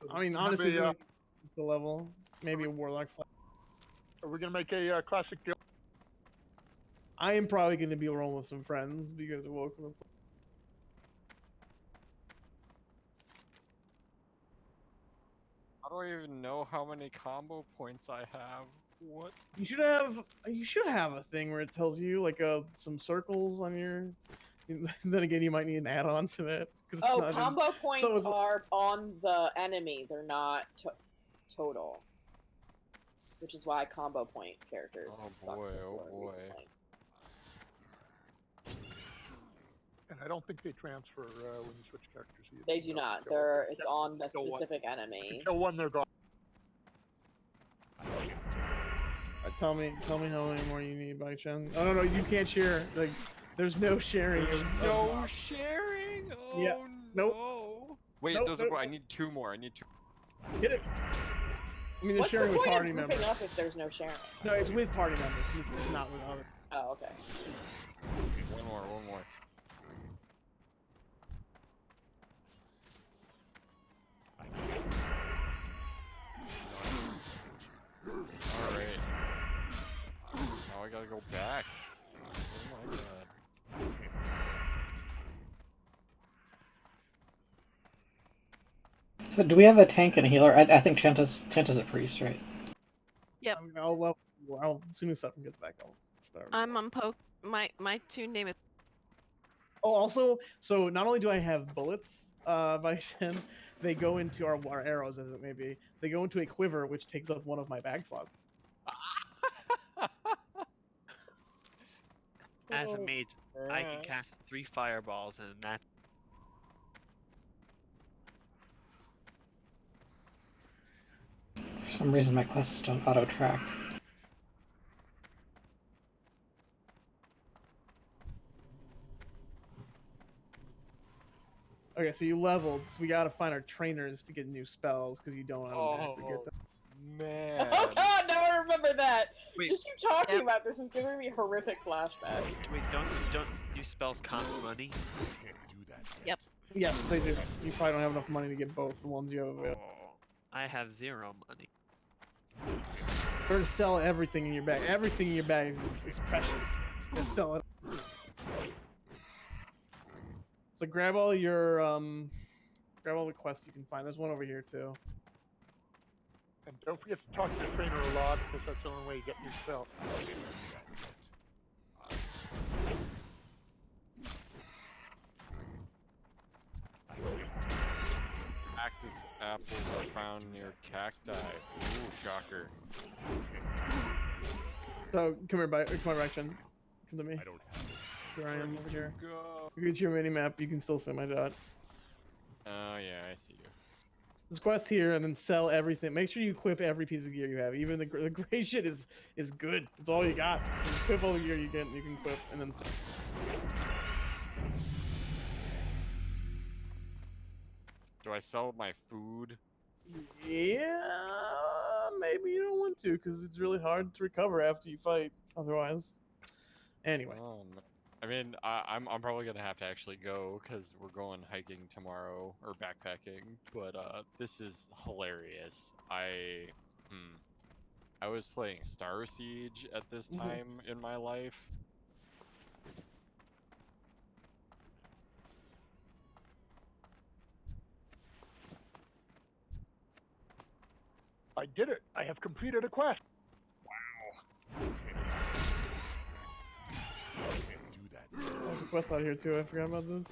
I mean, honestly, it's the level. Maybe a warlock's. Are we gonna make a classic guild? I am probably going to be rolling with some friends because we're welcome. How do I even know how many combo points I have? What? You should have a thing where it tells you like some circles on your. Then again, you might need an add-on to that. 'Cause it's Oh, not in- combo points so it's- are on the enemy. They're not total. Which is why combo point characters. Oh suck boy, for oh Lord boy. recently. And I don't think they transfer when you switch characters either. They do not. It's on the specific enemy. Kill one, they're gone. Tell me how many more you need by chance. Oh no, you can't share. Like, there's no sharing. No sharing. Oh Yeah. Nope. no. Wait, Nope, those nope. are. I need two more. I need two. Get it. I mean, they're What's the sharing with point party of members. grouping up if there's no sharing? No, it's with party members. It's not with others. Oh, okay. One more. All right. Now I gotta go back. Oh my god. So do we have a tank and a healer? I think Chanta's a priest, right? Yep. I mean, I'll as soon as Stefan gets back, I'll start. I'm on poke. My tune name is. Oh, also, so not only do I have bullets by Shen, they go into our arrows, as it may be. They go into a quiver, which takes up one of my bag slots. As a Oh, mage, I can cast 3 fireballs, and that's. For some reason, my quests don't auto track. Okay, so you leveled, so we gotta find our trainers to get new spells, because you don't automatically get them. Man. Oh god, now I remember that! Wait. Just you talking about this is giving me horrific flashbacks. Wait, don't new spells cost money? Yep. Yes, they do. You probably don't have enough money to get both the ones you have available. I have 0 money. Better to sell everything in your bag. Everything in your bag is precious. Just sell it. So grab all your grab all the quests you can find. There's one over here too. And don't forget to talk to the trainer a lot, because that's the only way you get new spells. Cactus apples are found near cacti. Ooh, shocker. So come here, come on, Rection. Come to me. I don't have it. Here I am over here. Go. You get your mini map. You can still see my dot. Oh yeah, I see you. There's quest here, and then sell everything. Make sure you equip every piece of gear you have. Even the gray shit is good. It's all you got. So equip all the gear you can equip, and then sell. Do I sell my food? Yeah, maybe you don't want to, because it's really hard to recover after you fight. Otherwise, anyway. I mean, I'm probably gonna have to actually go because we're going hiking tomorrow or backpacking. But this is hilarious. I was playing Star Siege at this time in my life. I did it. I have completed a quest. There's a quest out here too. I forgot about this.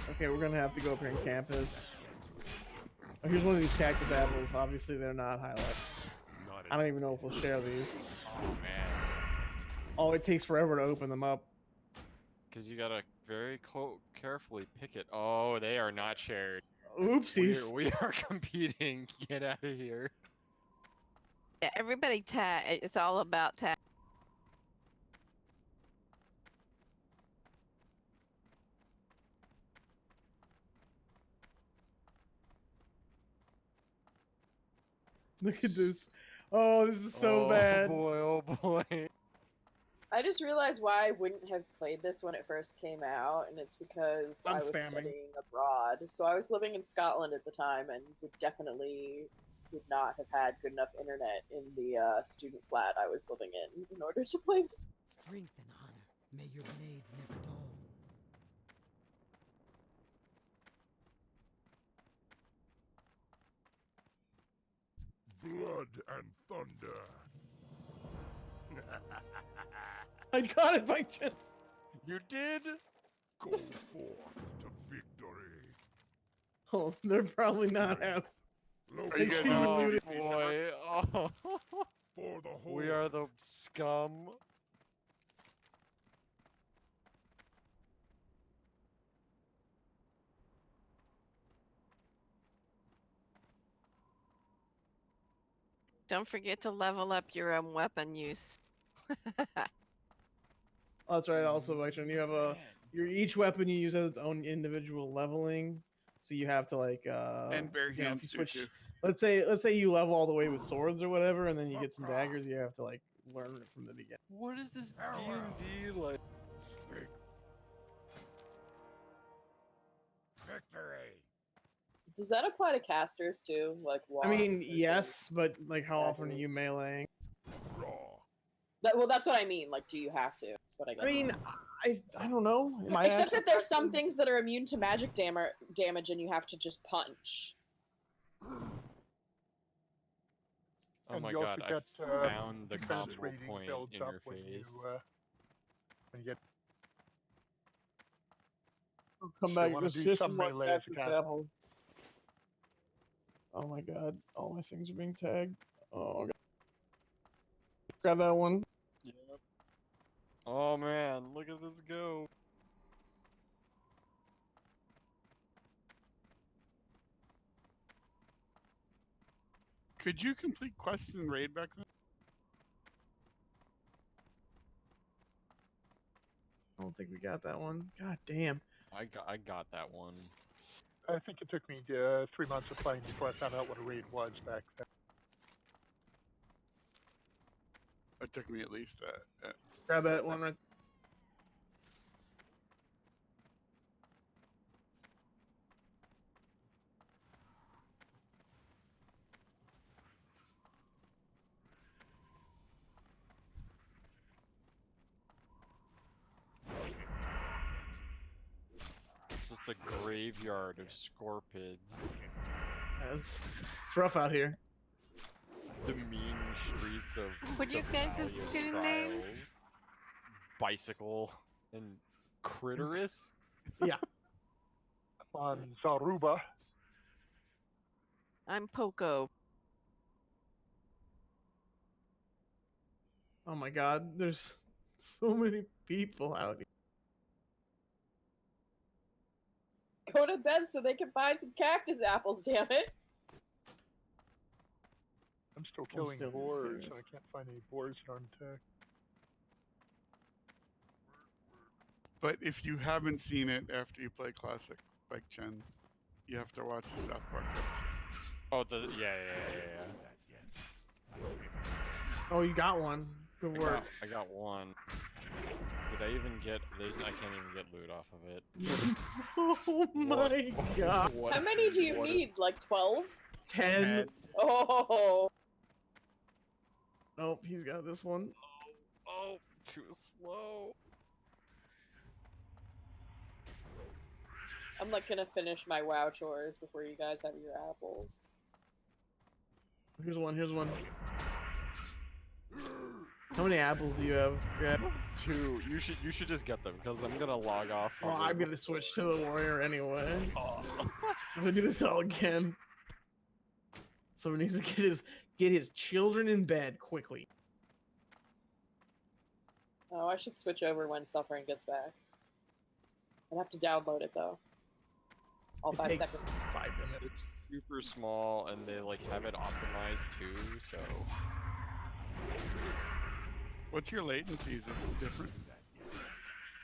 Okay, we're gonna have to go up here and camp this. Oh, here's one of these cactus apples. Obviously, they're not highlighted. I don't even know if we'll share these. Oh man. Oh, it takes forever to open them up. Because you gotta very carefully pick it. Oh, they are not shared. Oopsies. We are competing. Get out of here. Yeah, everybody tag. It's all about tag. Look at this. Oh, this is so bad. Oh boy. I just realized why I wouldn't have played this when it first came out, and it's because I'm I was spamming. studying abroad. So I was living in Scotland at the time, and would not have had good enough internet in the student flat I was living in order to play. Strength and honor. May your blades never dull. Blood and thunder. I got it by chance. You did? Go forth to victory. Oh, they're probably not happy. Are you guys Oh muted? boy. Oh. For the whole. We are the scum. Don't forget to level up your weapon use. Oh, that's right. Also, Action, you have each weapon you use has its own individual leveling, so you have to like And bare you know, if hands you do switch. too. Let's say you level all the way with swords or whatever, and then you get some daggers. You have to like learn it from the beginning. What is this D&D like? Speak. Victory. Does that apply to casters too? Like, I mean, wands versus- yes, but like, how often are daggers? you meleeing? Raw. Well, that's what I mean. Like, do you have to? But I guess. I mean, I don't know. Am I Except actually- that there's some things that are immune to magic damage, and you have to just punch. Oh And my you also god, get, I found the defense combo rating point builds in up your when face. when you get. I'll come You back. wanna Just do fish some some more melee as a cactus caster. apples. Oh my god! All my things are being tagged. Oh god. Grab that one. Yep. Oh man, look at this go. Could you complete quests in raid back then? I don't think we got that one. God damn. I got that one. I think it took me 3 months of playing before I found out what a raid was back then. It took me at least that. Grab that one right. It's just a graveyard of scorpids. Yeah, it's rough out here. The mean streets of What are you the guys' Valley of two names? Trials. Bicycle and Critterus? Yeah. On Zaruba. I'm Poco. Oh my god, there's so many people out here. Go to bed so they can buy some cactus apples, damn it. I'm still I'm killing still boars. mysterious. I can't find any boars that aren't attacked. But if you haven't seen it after you play Classic Bike Gen, you have to watch the South Park episode. Oh, yeah. Oh, you got one. Good work. I got one. Did I even get? I can't even get loot off of it. Oh my god. How many do you need? Like 12? 10. Oh. Nope, he's got this one. Oh, too slow. I'm like gonna finish my WoW chores before you guys have your apples. Here's one, here's one. How many apples do you have? Grab? 2. You should just get them because I'm gonna log off. Oh, I'm gonna switch to the warrior anyway. I'm gonna do this all again. Someone needs to get his children in bed quickly. Oh, I should switch over when Suffering gets back. I'd have to download it though. All It 5 takes seconds. 5 minutes. It's super small and they like have it optimized too, so. What's your latency? Is it different?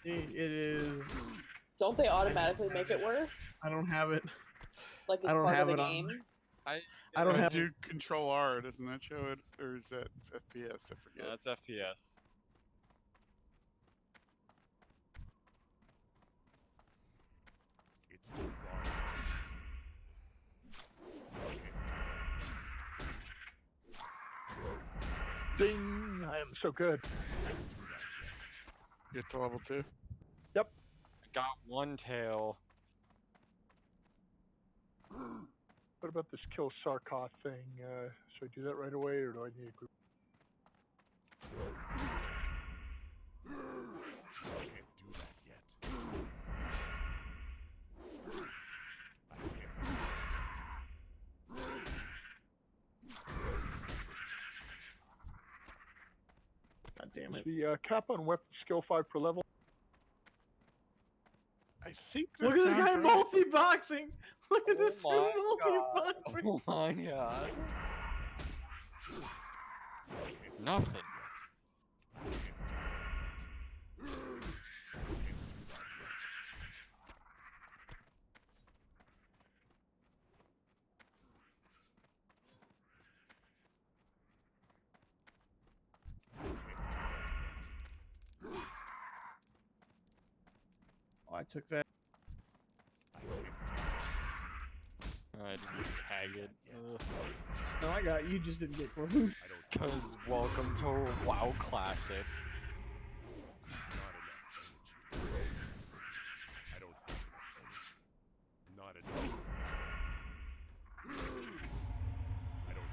See, it is. Don't they automatically make it worse? I don't have it. Like I as don't part have of the it on. game? I don't have. Do Control R, doesn't that show it? Or is that FPS? I forget. No, that's FPS. It's too far. Ding! I am so good. Get to level 2. Yep. I got one tail. What about this kill Sarkoth thing? Should I do that right away, or do I need a group? I can't do that yet. I can't do that yet. God damn it. The cap on weapon skill 5 per level. I think that Look at this sounds guy right. multi-boxing! Look at this dude multi-boxing! Oh my god. Nothing. Oh, I took that. I didn't tag it. No, I got you. Just didn't get close. Because welcome to WoW Classic. I don't have enough energy. Not enough. I don't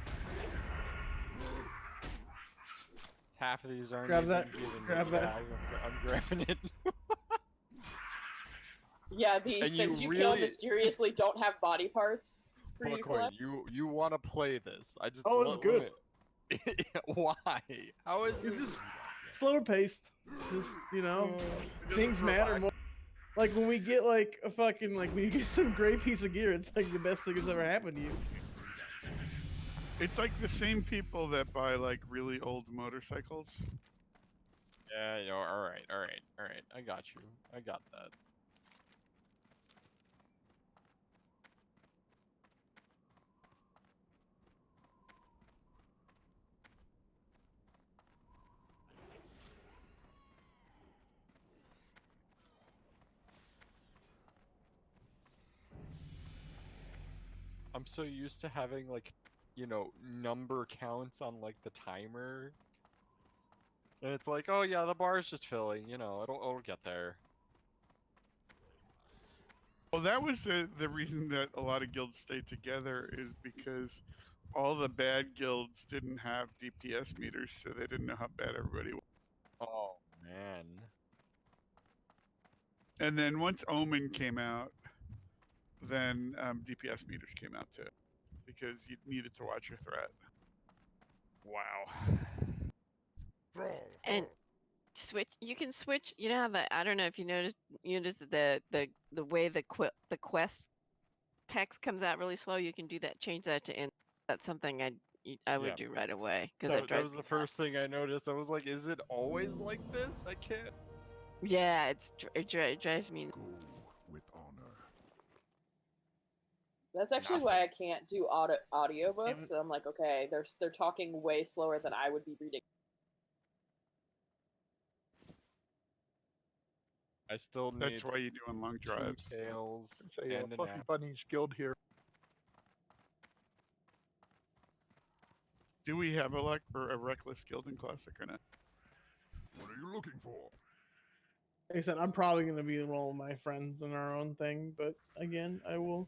Half of these aren't Grab even that, giving me grab that. tag. I'm grabbing it. Yeah, these And you things you kill really- mysteriously don't have body parts for you to Buckhorn, collect. you want to play this? I just. Oh, it's good. Why? How is It's this? just slower paced. Just, you know, things matter more. Like when we get like a fucking, like when you get some great piece of gear, it's like the best thing that's ever happened to you. It's like the same people that buy like really old motorcycles. Yeah, all right. I got you. I got that. I'm so used to having like, you know, number counts on like the timer. And it's like, oh yeah, the bar is just filling, you know, it'll get there. Well, that was the reason that a lot of guilds stayed together is because all the bad guilds didn't have DPS meters, so they didn't know how bad everybody was. Oh man. And then once Omen came out, then DPS meters came out too, because you needed to watch your threat. Wow. And switch. You can switch. You know how the I don't know if you noticed. You noticed that the way the quest text comes out really slow. You can do that. Change that to in. That's something I would Yeah. do right away because That was the first thing I noticed. I was like, is it always like this? I can't. Yeah, it drives me. With honor. That's actually why I can't do audiobooks. I'm like, okay, they're talking way slower than I would be reading. I still need. That's why you do on long drives. 2 tails It's a and an Fluffy app. Bunnies guild here. Do we have a reckless guild in Classic or not? What are you looking for? Like I said, I'm probably going to be rolling my friends in our own thing, but again, I will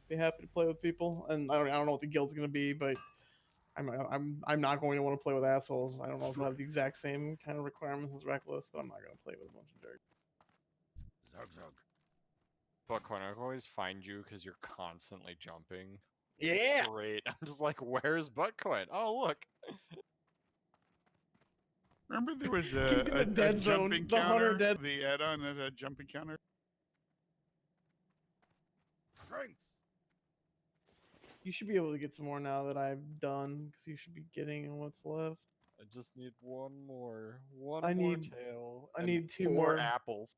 be happy to play with people. And I don't know what the guild's going to be, but I'm not going to want to play with assholes. I don't know if they'll have the exact same kind of requirements as Reckless, but I'm not going to play with a bunch of jerks. Zug. Buckcoin, I always find you because you're constantly jumping. Yeah. Great. I'm just like, where's Buckcoin? Oh, look. Remember there was Keep in a the dead zone, jumping the hunter counter, dead. the add-on that had jumping counter. Strength. You should be able to get some more now that I've done, because you should be getting what's left. I just need one more. One I more need- tail. I and need 2 4 more. apples.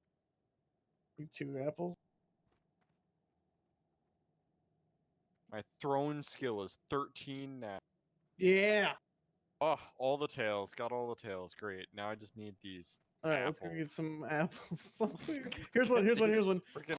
Need 2 apples. My throne skill is 13 now. Yeah. Oh, all the tails. Got all the tails. Great. Now I just need these. All right, let's go apples. get some apples. Here's one. Freaking